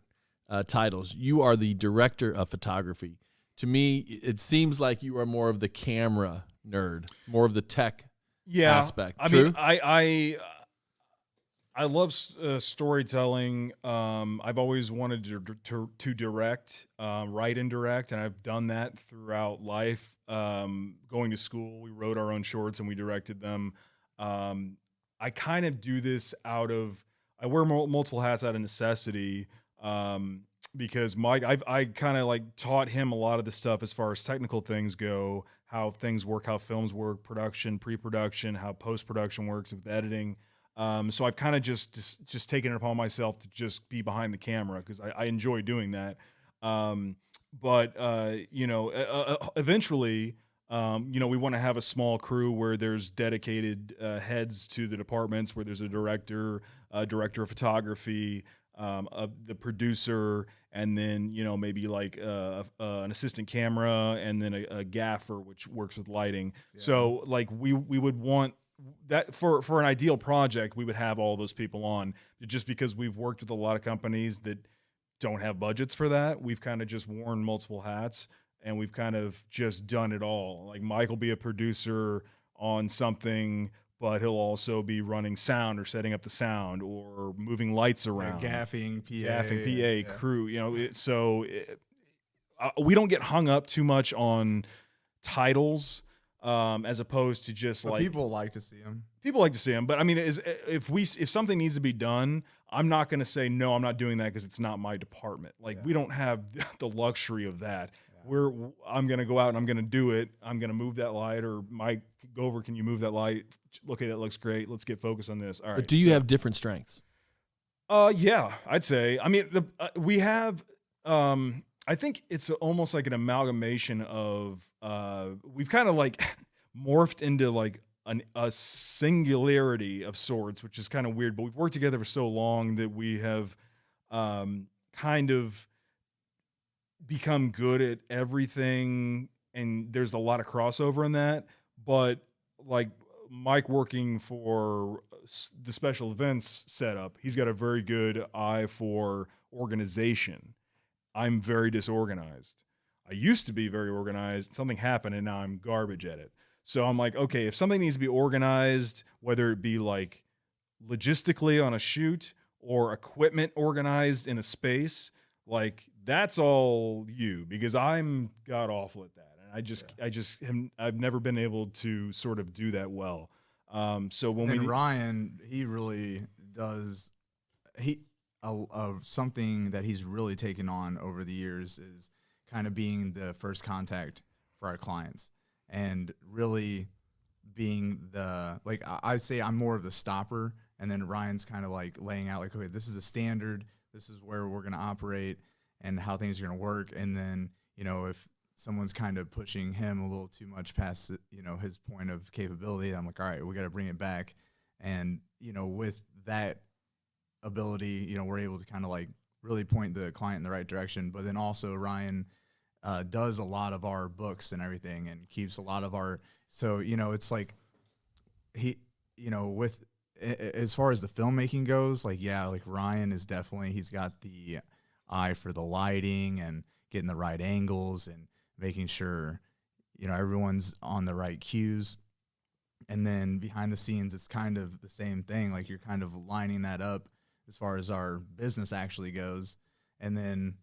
titles. You are the director of photography. To me, it seems like you are more of the camera nerd, more of the tech aspect. I True? mean, I love storytelling. I've always wanted to direct, write and direct, and I've done that throughout life. Going to school, we wrote our own shorts and we directed them. I kind of do this I wear multiple hats out of necessity, because Mike, I kind of like taught him a lot of the stuff as far as technical things go, how things work, how films work, production, pre-production, how post-production works with editing. So I've kind of just taken it upon myself to just be behind the camera because I enjoy doing that. But eventually, we want to have a small crew where there's dedicated heads to the departments, where there's a director of photography, the producer, and then maybe like an assistant camera, and then a gaffer which works with lighting. Yeah. So like we would want that for an ideal project, we would have all those people on. Just because we've worked with a lot of companies that don't have budgets for that, we've kind of just worn multiple hats and we've kind of just done it all. Like Mike will be a producer on something, but he'll also be running sound or setting up the sound or moving lights around. Gaffing, PA, crew. We don't get hung up too much on titles, as opposed to just but people like to see them. People like to see them, but I mean, if something needs to be done, I'm not going to say no. I'm not doing that because it's not my department. Like we don't have the luxury of that. I'm going to go out and I'm going to do it. I'm going to move that light, or Mike, go over, can you move that light? Okay, that looks great. Let's get focused on this. All right. But do you have different strengths? Yeah, I'd say. I mean, we have. I think it's almost like an amalgamation of. We've kind of like morphed into like a singularity of sorts, which is kind of weird. But we've worked together for so long that we have kind of become good at everything, and there's a lot of crossover in that. But like Mike working for the special events setup, he's got a very good eye for organization. I'm very disorganized. I used to be very organized. Something happened and now I'm garbage at it. So I'm like, okay, if something needs to be organized, whether it be like logistically on a shoot or equipment organized in a space, like that's all you, because I'm god awful at that. And I've never been able to sort of do that well. So when Ryan, he really does. Something that he's really taken on over the years is kind of being the first contact for our clients, and really being I'd say I'm more of the stopper, and then Ryan's kind of like laying out like, okay, this is a standard, this is where we're going to operate and how things are going to work. And then, if someone's kind of pushing him a little too much past, his point of capability, I'm like, all right, we got to bring it back. And, with that ability, we're able to kind of like really point the client in the right direction. But then also Ryan does a lot of our books and everything, and keeps a lot of our, so, it's like he, with, as far as the filmmaking goes, like Ryan is definitely, he's got the eye for the lighting and getting the right angles and making sure, everyone's on the right cues. And then behind the scenes, it's kind of the same thing. Like, you're kind of lining that up as far as our business actually goes. And then,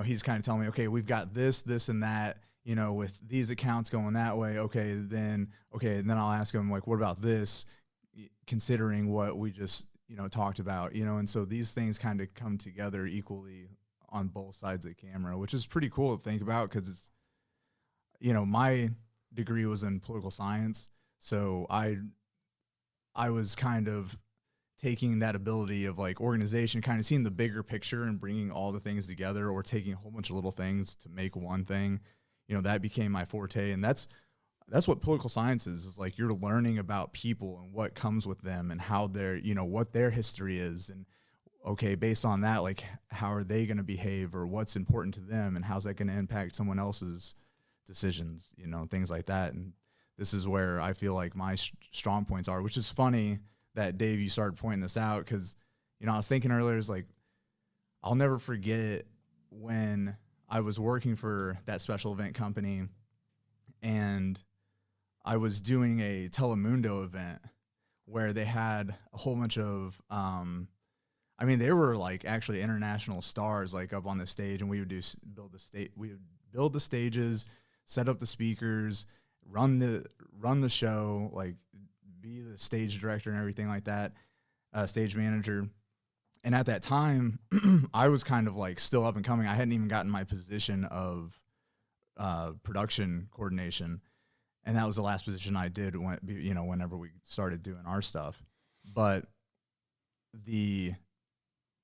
he's kind of telling me, okay, we've got this, and that, with these accounts going that way. And then I'll ask him, like, what about this, considering what we just, talked about, and so these things kind of come together equally on both sides of the camera, which is pretty cool to think about, because it's, my degree was in political science. So I was kind of taking that ability of like organization, kind of seeing the bigger picture and bringing all the things together, or taking a whole bunch of little things to make one thing. That became my forte. And that's what political science is like, you're learning about people and what comes with them and how their, what their history is. And okay, based on that, like, how are they going to behave, or what's important to them, and how's that going to impact someone else's decisions, things like that. And this is where I feel like my strong points are, which is funny that, Dave, you started pointing this out, because, I was thinking earlier, is like, I'll never forget when I was working for that special event company, and I was doing a Telemundo event where they had a whole bunch of, they were like actually international stars, like up on the stage, and we would build the stages, set up the speakers, run the show, like be the stage director and everything like that, stage manager. And at that time, I was kind of like still up and coming. I hadn't even gotten my position of production coordination. And that was the last position I did whenever we started doing our stuff. But the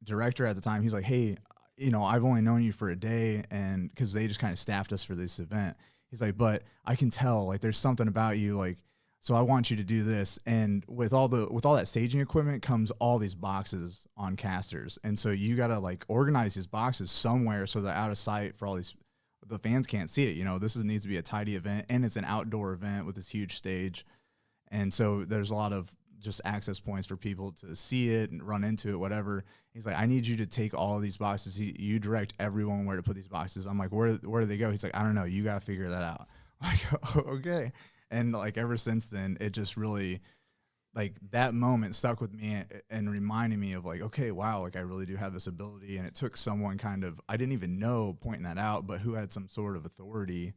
director at the time, he's like, hey, I've only known you for a day, and because they just kind of staffed us for this event. He's like, but I can tell, like, there's something about you, like, so I want you to do this. And with all that staging equipment comes all these boxes on casters. And so you got to like organize these boxes somewhere so they're out of sight for all these, the fans can't see it. This needs to be a tidy event, and it's an outdoor event with this huge stage. And so there's a lot of just access points for people to see it and run into it, whatever. He's like, I need you to take all of these boxes. You direct everyone where to put these boxes. I'm like, where do they go? He's like, I don't know. You got to figure that out. I'm like, okay. And like, ever since then, it just really, like, that moment stuck with me and reminded me of like, okay, wow, like I really do have this ability. And it took someone kind of, I didn't even know, pointing that out, but who had some sort of authority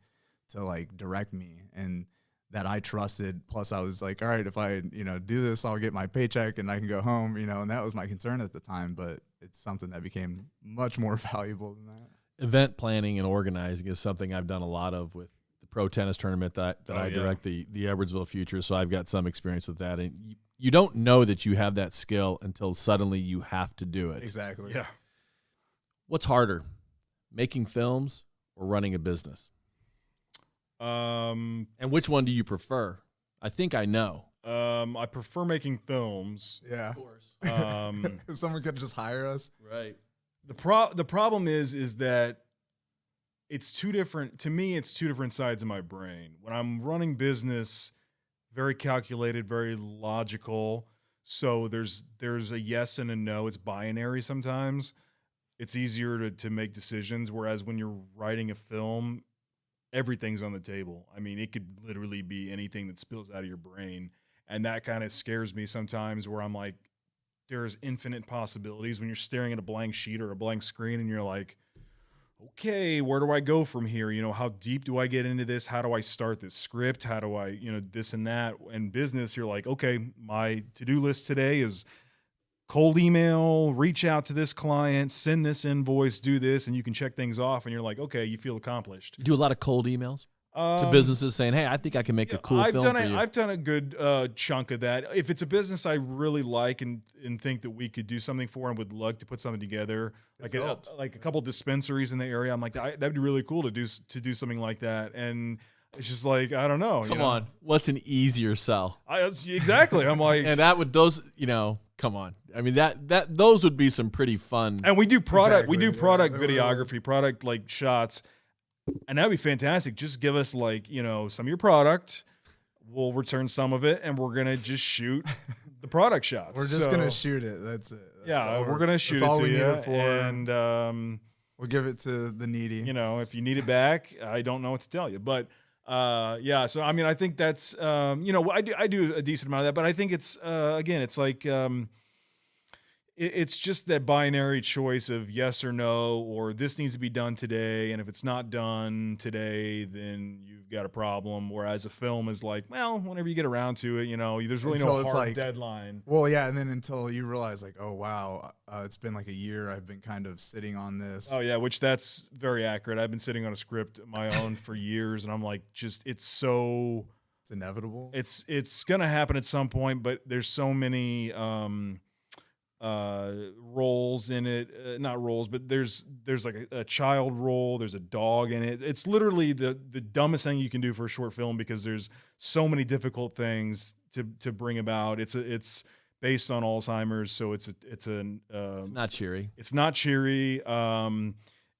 to like direct me, and that I trusted. Plus I was like, all right, if I, do this, I'll get my paycheck and I can go home, and that was my concern at the time, but it's something that became much more valuable than that. event planning and organizing is something I've done a lot of with the pro tennis tournament that I direct, the Edwardsville Futures. So I've got some experience with that. And you don't know that you have that skill until suddenly you have to do it. Exactly. Yeah. What's harder, making films or running a business? And which one do you prefer? I think I know. I prefer making films. Yeah. Of course. If someone could just hire us. Right. The problem is that it's two different, to me, it's two different sides of my brain. When I'm running business, very calculated, very logical. So there's a yes and a no. It's binary sometimes. It's easier to make decisions. Whereas when you're writing a film, everything's on the table. I mean, it could literally be anything that spills out of your brain. And that kind of scares me sometimes, where I'm like, there's infinite possibilities when you're staring at a blank sheet or a blank screen and you're like, okay, where do I go from here? You know, how deep do I get into this? How do I start this script? How do I, you know, this and that? In business, you're like, okay, my to-do list today is cold email, reach out to this client, send this invoice, do this, and you can check things off. And you're like, okay, you feel accomplished. You do a lot of cold emails to businesses saying, hey, I think I can make a cool film for you. I've done a good chunk of that. If it's a business I really like and think that we could do something for and would like to put something together, like a couple dispensaries in the area, I'm like, that'd be really cool to do something like that. And it's just like, I don't know. Come on, what's an easier sell? Exactly. I'm like, and that would come on. I mean, that those would be some pretty fun. And we do product, Exactly, videography, product like shots. And that'd be fantastic. Just give us like, you know, some of your product. We'll return some of it, and we're gonna just shoot the product shots. We're just gonna shoot it. That's it. We're gonna shoot it to you, and we'll give it to the needy. You know, if you need it back, I don't know what to tell you. But so I mean, I think that's you know, I do a decent amount of that, but I think it's again, it's like it's just that binary choice of yes or no, or this needs to be done today, and if it's not done today, then you've got a problem. Whereas a film is like, well, whenever you get around to it, you know, there's really no hard deadline. Well, yeah, and then until you realize, like, oh wow, it's been like a year. I've been kind of sitting on this. Oh yeah, which that's very accurate. I've been sitting on a script of my own for years, and I'm like, it's inevitable. It's gonna happen at some point, but there's so many roles in it, not roles, but there's like a child role, there's a dog in it. It's literally the dumbest thing you can do for a short film, because there's so many difficult things to bring about. It's based on Alzheimer's, so it's not cheery. It's not cheery.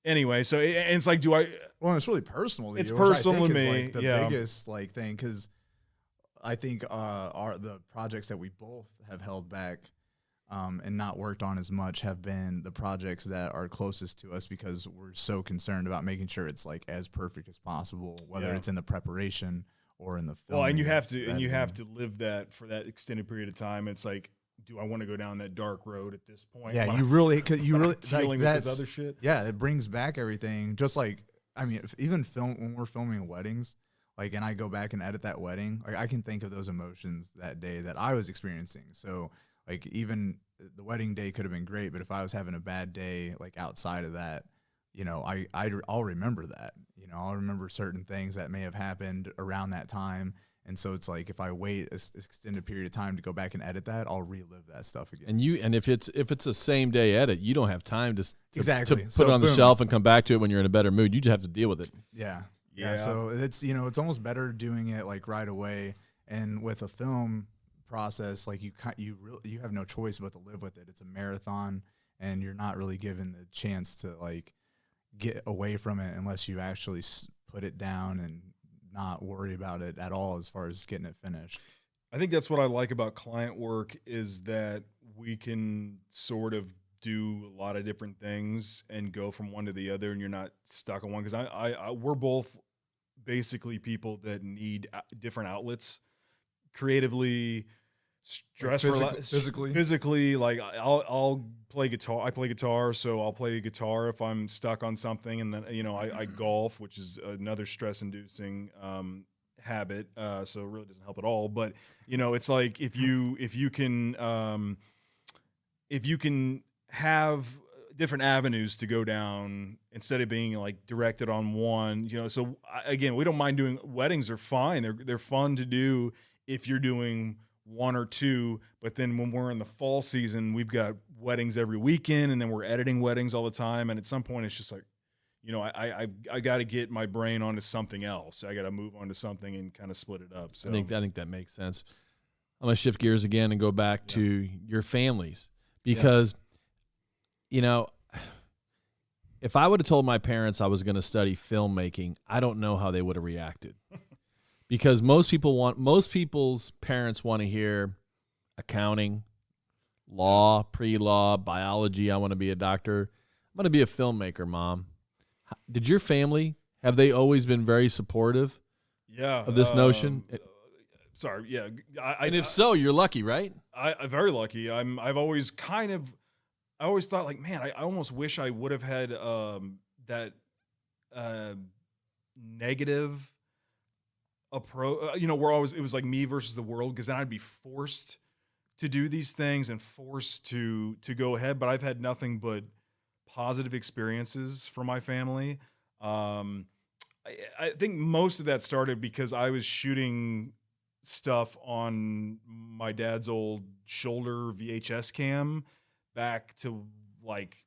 Anyway, so it's like, well, it's really personal to it's you, personal which I to think me. is like the biggest like thing, because I think the projects that we both have held back and not worked on as much have been the projects that are closest to us, because we're so concerned about making sure it's like as perfect as possible, whether it's in the preparation or in the film. Well, and you have to live that for that extended period of time. It's like, do I want to go down that dark road at this point? Yeah, you really dealing with this other shit. Yeah, it brings back everything. Just like, I mean, even when we're filming weddings, like, and I go back and edit that wedding, like I can think of those emotions that day that I was experiencing. So like, even the wedding day could have been great, but if I was having a bad day, like outside of that, you know, I'll remember that. You know, I'll remember certain things that may have happened around that time. And so it's like, if I wait an extended period of time to go back and edit that, I'll relive that stuff again. And if it's a same day edit, you don't have time to put it on the shelf and come back to it when you're in a better mood. You just have to deal with it. Yeah. So it's, you know, it's almost better doing it like right away. And with a film process, like you have no choice but to live with it. It's a marathon, and you're not really given the chance to like get away from it unless you actually put it down and not worry about it at all as far as getting it finished. I think that's what I like about client work, is that we can sort of do a lot of different things and go from one to the other, and you're not stuck on one. Because we're both basically people that need different outlets creatively, physically. Like I'll play guitar. I play guitar, so I'll play guitar if I'm stuck on something, and then, you know, I golf, which is another stress-inducing habit. So it really doesn't help at all. But, you know, it's like if you can have different avenues to go down instead of being like directed on one, so again, we don't mind doing weddings are fine. They're fun to do if you're doing one or two, but then when we're in the fall season, we've got weddings every weekend, and then we're editing weddings all the time. And at some point it's just like, I got to get my brain onto something else. I got to move on to something and kind of split it up. So I think that makes sense. I'm going to shift gears again and go back to your families, because if I would have told my parents I was going to study filmmaking, I don't know how they would have reacted. Because most people's parents want to hear accounting, law, pre-law, biology. I want to be a doctor. I'm going to be a filmmaker, Mom. Did your family, have they always been very supportive of this notion? Sorry, yeah. And if so, you're lucky, right? I'm very lucky. I've always I always thought like, man, I almost wish I would have had that negative approach. It was like me versus the world, because then I'd be forced to do these things and forced to go ahead. But I've had nothing but positive experiences from my family. I think most of that started because I was shooting stuff on my dad's old shoulder VHS cam back to like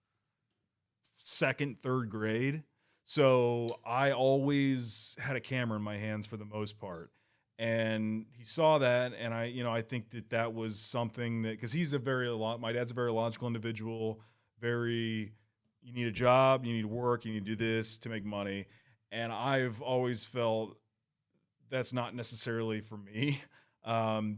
2nd, 3rd grade. So I always had a camera in my hands for the most part. And he saw that, and I think that was something that, because my dad's a very logical individual, you need a job, you need to work, you need to do this to make money. And I've always felt that's not necessarily for me.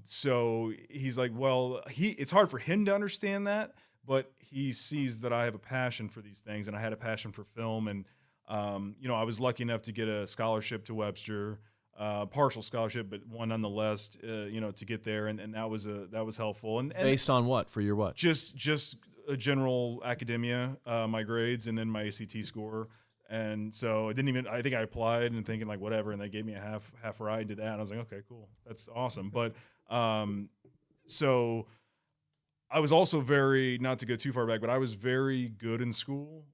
So he's like, well, it's hard for him to understand that, but he sees that I have a passion for these things, and I had a passion for film. And, I was lucky enough to get a scholarship to Webster, partial scholarship, but one nonetheless, to get there. And that was helpful. And based on what, for your what? Just a general academia, my grades, and then my ACT score. And so I think I applied and thinking like whatever, and they gave me a half ride to that. And I was like, okay, cool. That's awesome. But, so I was also not to go too far back, but I was very good in school.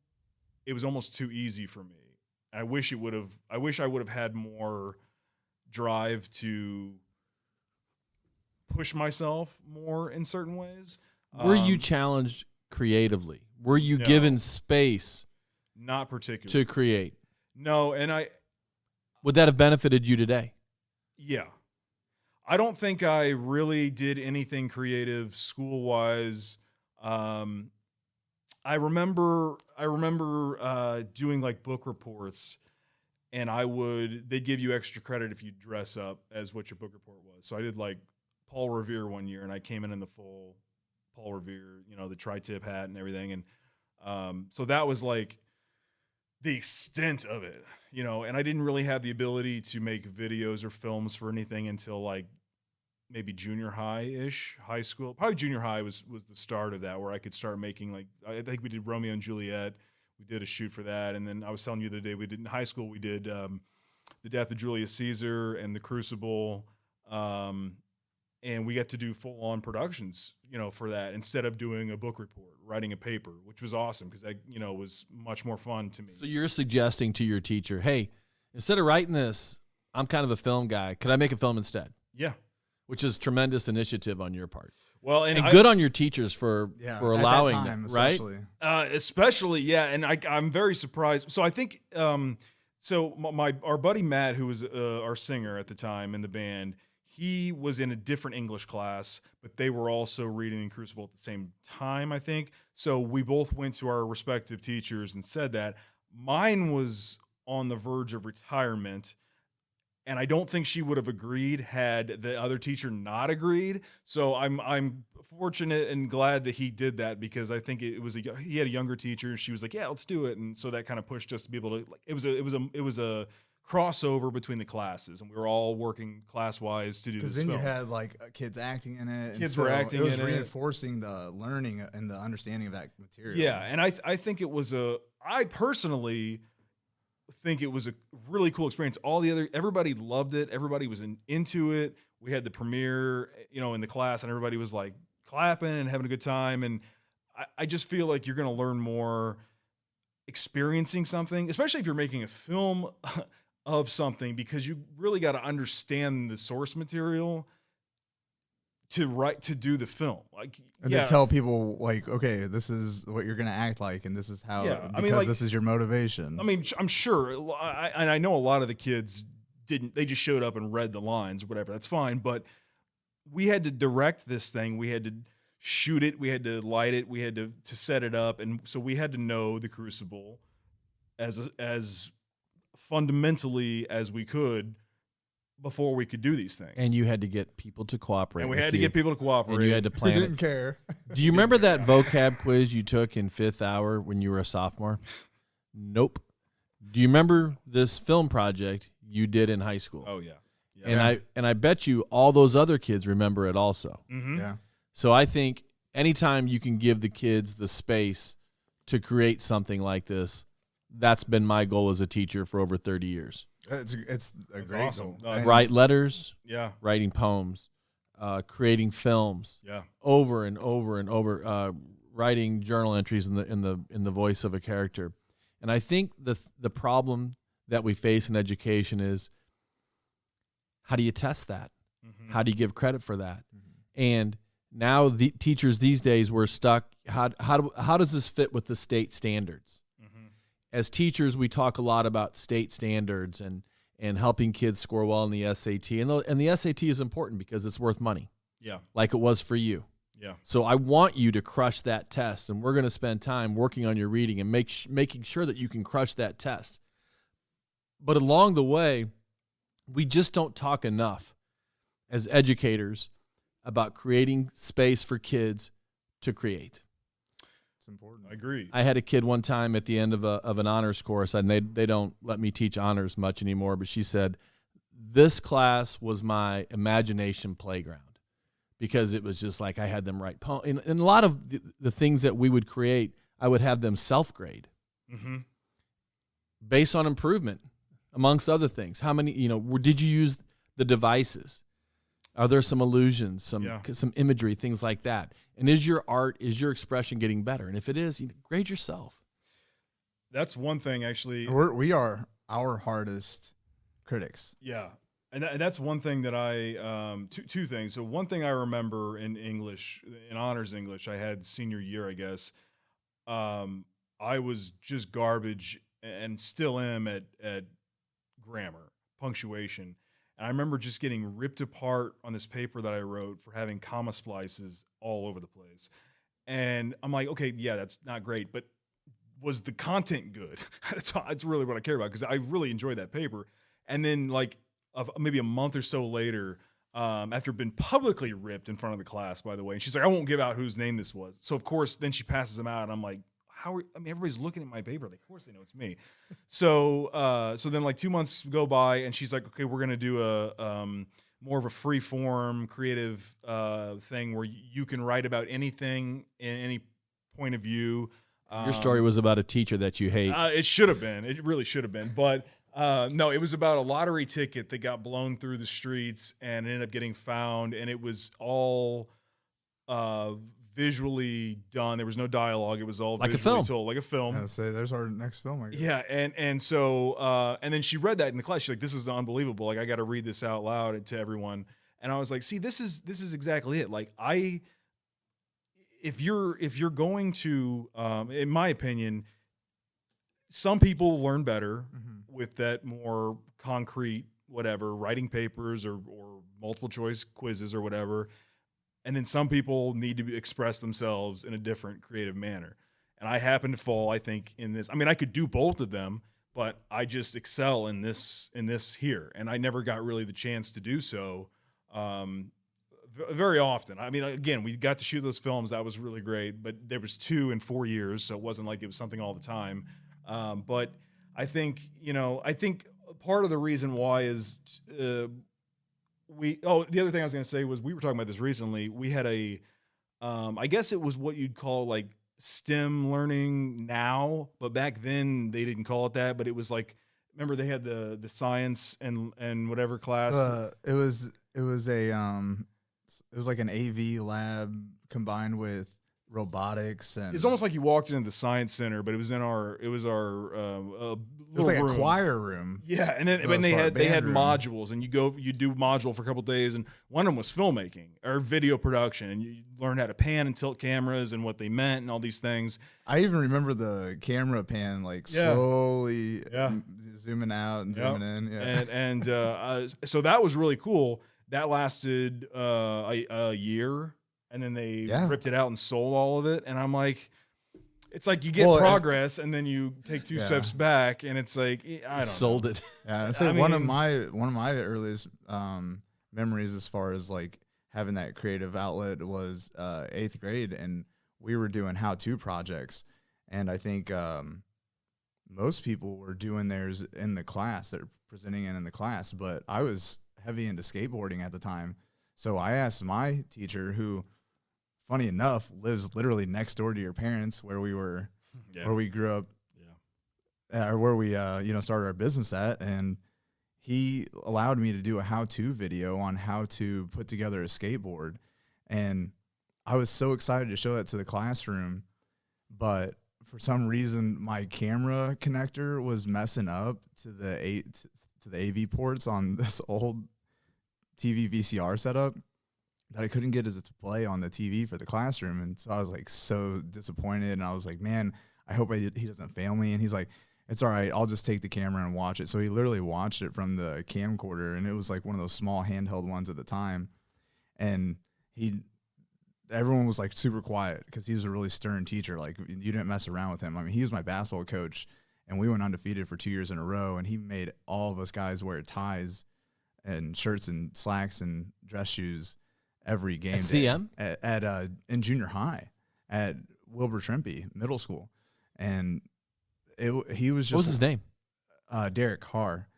It was almost too easy for me. I wish I would have had more drive to push myself more in certain ways. Were you challenged creatively? Were you given space? Not particularly. To create? No, and would that have benefited you today? Yeah. I don't think I really did anything creative school-wise. I remember doing like book reports, and they'd give you extra credit if you dress up as what your book report was. So I did like Paul Revere one year, and I came in the full Paul Revere, the tri-tip hat and everything. And so that was like the extent of it, and I didn't really have the ability to make videos or films for anything until like maybe junior high school. Probably junior high was the start of that, where I could start making, like, I think we did Romeo and Juliet. We did a shoot for that. And then I was telling you the other day, we did in high school, we did The Death of Julius Caesar and The Crucible. And we got to do full on productions, for that, instead of doing a book report, writing a paper, which was awesome because that, was much more fun to me. So you're suggesting to your teacher, hey, instead of writing this, I'm kind of a film guy. Could I make a film instead? Yeah. Which is tremendous initiative on your part. Well, and good on your teachers for allowing that time, that, right? Especially, yeah. And I'm very surprised. So I think, our buddy Matt, who was our singer at the time in the band, he was in a different English class, but they were also reading in Crucible at the same time, I think. So we both went to our respective teachers and said that. Mine was on the verge of retirement, and I don't think she would have agreed had the other teacher not agreed. So I'm fortunate and glad that he did that, because I think he had a younger teacher, and she was like, "Yeah, let's do it." And so that kind of pushed us to be able to, like, it was a crossover between the classes, and we were all working class-wise to do this. Because then film. you had like kids acting in it. Kids were acting in it. It was reinforcing the learning and the understanding of that material. Yeah, and I think it was I personally think it was a really cool experience. Everybody loved it. Everybody was into it. We had the premiere, in the class, and everybody was like clapping and having a good time. And I just feel like you're going to learn more experiencing something, especially if you're making a film of something, because you really got to understand the source material to do the film. Like, And yeah, to tell people like, okay, this is what you're gonna act like, and this is how, Yeah, I because mean, like- this is your motivation. I mean, I'm sure, I know a lot of the kids didn't. They just showed up and read the lines or whatever. That's fine, but we had to direct this thing. We had to shoot it. We had to light it. We had to set it up, and so we had to know the Crucible as fundamentally as we could before we could do these things. And you had to get people to cooperate. And we with had to get people to cooperate. And you had to Who plan didn't it. care? Do you remember that vocab quiz you took in 5th hour when you were a sophomore? Nope. Do you remember this film project you did in high school? Oh yeah. And I bet you all those other kids remember it also. Mm-hmm. Yeah. So I think anytime you can give the kids the space to create something like this, that's been my goal as a teacher for over 30 years. It's a That's great awesome. goal. No, And- Write letters, Yeah. writing poems, creating films Yeah. over and over and over, writing journal entries in the voice of a character. And I think the problem that we face in education is, how do you test that? Mm-hmm. How do you give credit for that? And now the teachers these days, we're stuck. How does this fit with the state standards? Mm-hmm. As teachers, we talk a lot about state standards and helping kids score well in the SAT. And the SAT is important because it's worth money, Yeah. like it was for you. Yeah. So I want you to crush that test, and we're going to spend time working on your reading and making sure that you can crush that test. But along the way, we just don't talk enough as educators about creating space for kids to create. It's important. I agree. I had a kid one time at the end of an honors course, and they don't let me teach honors much anymore, but she said, this class was my imagination playground, because it was just like I had them write poems. And a lot of the things that we would create, I would have them self-grade Mm-hmm. based on improvement, amongst other things. How many, did you use the devices? Are there some illusions, some imagery, things like that? And is your art, is your expression getting better? And if it is, grade yourself. That's one thing, actually. We are our hardest critics. Yeah. And that's one thing that I, two things. So one thing I remember in English, in honors English, I had senior year, I guess. I was just garbage and still am at grammar, punctuation. And I remember just getting ripped apart on this paper that I wrote for having comma splices all over the place. And I'm like, okay, yeah, that's not great, but was the content good? That's really what I care about, because I really enjoyed that paper. And then maybe a month or so later, after being publicly ripped in front of the class, by the way, and she's like, I won't give out whose name this was. So of course, then she passes them out, and I'm like, everybody's looking at my paper. Like, of course they know it's me. So then 2 months go by, and she's like, okay, we're gonna do a more of a free form creative thing where you can write about anything in any point of view. Your story was about a teacher that you hate. It should have been. It really should have been. But no, it was about a lottery ticket that got blown through the streets and ended up getting found, and it was all visually done. There was no dialogue. It was all Like a visually film. told, like a film. I'll say there's our next film. I guess. Yeah, and so and then she read that in the class. She's like, "This is unbelievable. Like, I got to read this out loud to everyone." And I was like, "See, this is exactly it. Like, if you're going to, in my opinion, some people learn better with that more concrete, whatever, writing papers or multiple choice quizzes or whatever." And then some people need to express themselves in a different creative manner. And I happen to fall, I think, in this. I mean, I could do both of them, but I just excel in this here. And I never got really the chance to do so very often. I mean, again, we got to shoot those films. That was really great. But there was 2 in 4 years, so it wasn't like it was something all the time. But I think, part of the reason why is the other thing I was going to say was, we were talking about this recently. We had I guess it was what you'd call like STEM learning now, but back then they didn't call it that. But it was like, remember they had the science and whatever class. It was like an AV lab combined with robotics and It's almost like you walked into the science center, but it was our it was little like room. a choir room. Yeah, and then For the when most part, they had band room. modules, and you do module for a couple of days, and one of them was filmmaking or video production, and you learn how to pan and tilt cameras and what they meant and all these things. I even remember the camera pan like Yeah. slowly Yeah. Zooming out and Yep. zooming in. Yeah. And so that was really cool. That lasted a year, and then they Yeah. ripped it out and sold all of it. And I'm like, it's like you get Well, progress, and then you take two Yeah. steps back, and it's like I don't Sold know. it. Yeah, I'd say I one of mean- my earliest memories as far as like having that creative outlet was 8th grade, and we were doing how-to projects, and I think most people were doing theirs in the class. They're presenting it in the class, but I was heavy into skateboarding at the time, so I asked my teacher, who, funny enough, lives literally next door to your parents, where we were, Yeah. where we grew up, or where we started our business at, and he allowed me to do a how-to video on how to put together a skateboard, and I was so excited to show that to the classroom, but for some reason my camera connector was messing up to the AV ports on this old TV VCR setup that I couldn't get as a display on the TV for the classroom, and so I was like so disappointed, and I was like, man, I hope he doesn't fail me. And he's like, it's all right, I'll just take the camera and watch it. So he literally watched it from the camcorder, and it was like one of those small handheld ones at the time, and everyone was like super quiet because he was a really stern teacher. Like, you didn't mess around with him. I mean, he was my basketball coach, and we went undefeated for 2 years in a row, and he made all of us guys wear ties and shirts and slacks and dress shoes every game At day. CM? In junior high at Wilbur Trimpe Middle School, and he was just What was his name? Derek Carr.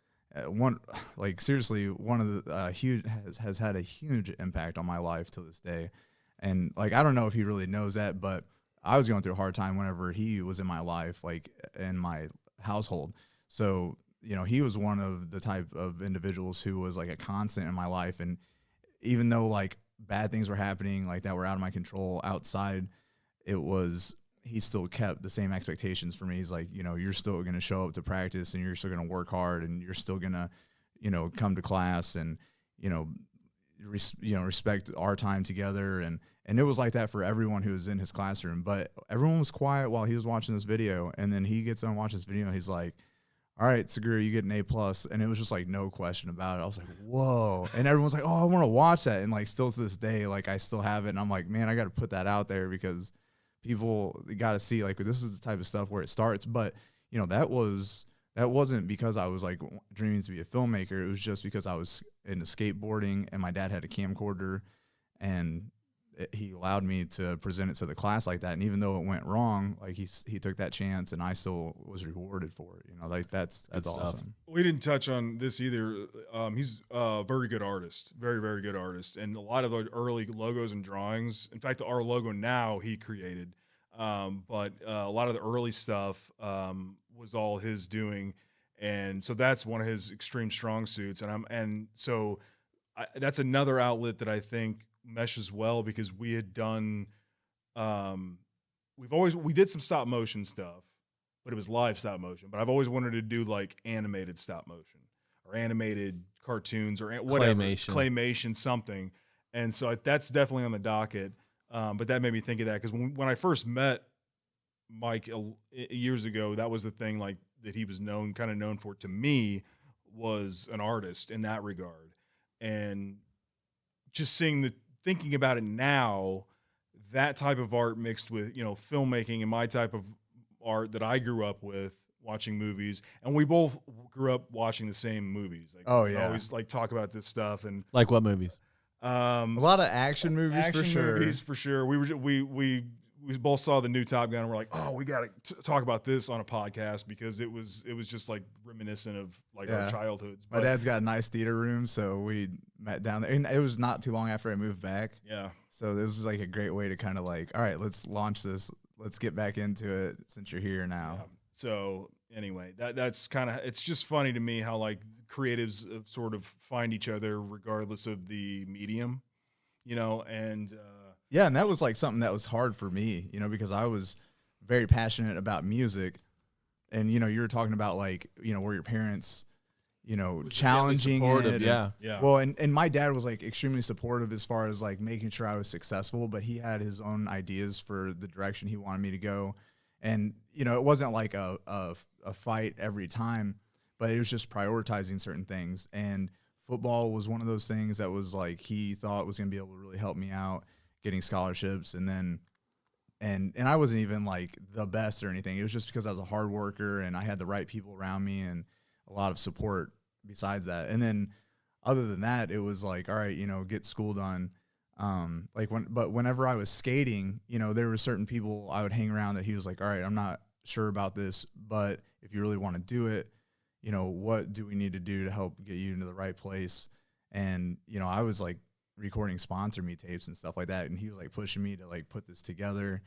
Seriously, one of the huge has had a huge impact on my life to this day. And like, I don't know if he really knows that, but I was going through a hard time whenever he was in my life, like in my household. So, he was one of the type of individuals who was like a constant in my life. And even though like bad things were happening, like that were out of my control outside, he still kept the same expectations for me. He's like, you're still going to show up to practice, and you're still going to work hard, and you're still going to, come to class, and, respect our time together. And it was like that for everyone who was in his classroom, but everyone was quiet while he was watching this video. And then he gets on watching this video, and he's like, all right, Segura, you get an A+. And it was just like, no question about it. I was like, whoa. And everyone's like, oh, I want to watch that. And like, still to this day, like I still have it. And I'm like, man, I got to put that out there because people got to see, like, this is the type of stuff where it starts. But, that wasn't because I was like dreaming to be a filmmaker. It was just because I was into skateboarding, and my dad had a camcorder, and he allowed me to present it to the class like that. And even though it went wrong, like he took that chance, and I still was rewarded for it. Like that's awesome. We didn't touch on this either. He's a very good artist, very, very good artist. And a lot of the early logos and drawings, in fact, our logo now he created. But a lot of the early stuff was all his doing. And so that's one of his extreme strong suits. So that's another outlet that I think meshes well, because we had done, we did some stop motion stuff, but it was live stop motion. But I've always wanted to do like animated stop motion or animated cartoons or whatever, claymation, something. And so that's definitely on the docket. But that made me think of that, because when I first met Mike years ago, that was the thing like that he was known for, to me, was an artist in that regard. And just thinking about it now, that type of art mixed with, filmmaking and my type of art that I grew up with watching movies, and we both grew up watching the same movies. Like, we always like talk about this stuff. And like what movies? A lot of action movies for sure. We both saw the new Top Gun, and we're like, oh, we got to talk about this on a podcast, because it was just like reminiscent of like our childhoods. My dad's got a nice theater room, so we met down there, and it was not too long after I moved back. Yeah. So this was like a great way to kind of like, all right, let's launch this. Let's get back into it since you're here now. Yeah. So anyway, that's kind of, it's just funny to me how like creatives sort of find each other regardless of the medium, and Yeah, and that was like something that was hard for me, you know, because I was very passionate about music. And, you know, you were talking about like, you know, were your parents, you know, challenging supportive, it. yeah. Yeah. Well, and my dad was like extremely supportive as far as like making sure I was successful, but he had his own ideas for the direction he wanted me to go. And, you know, it wasn't like a fight every time, but it was just prioritizing certain things. And football was one of those things that was like he thought was going to be able to really help me out getting scholarships. And then and I wasn't even like the best or anything. It was just because I was a hard worker and I had the right people around me and a lot of support besides that. And then other than that, it was like, all right, you know, get school done. But whenever I was skating, you know, there were certain people I would hang around that he was like, all right, I'm not sure about this, but if you really want to do it, you know, what do we need to do to help get you into the right place? And, you know, I was like recording sponsor me tapes and stuff like that. And he was like pushing me to like put this together.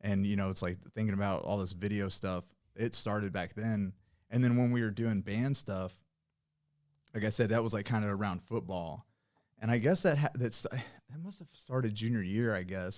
And, you know, it's like thinking about all this video stuff. It started back then. And then when we were doing band stuff, like I said, that was like kind of around football. And I guess that must have started junior year, I guess.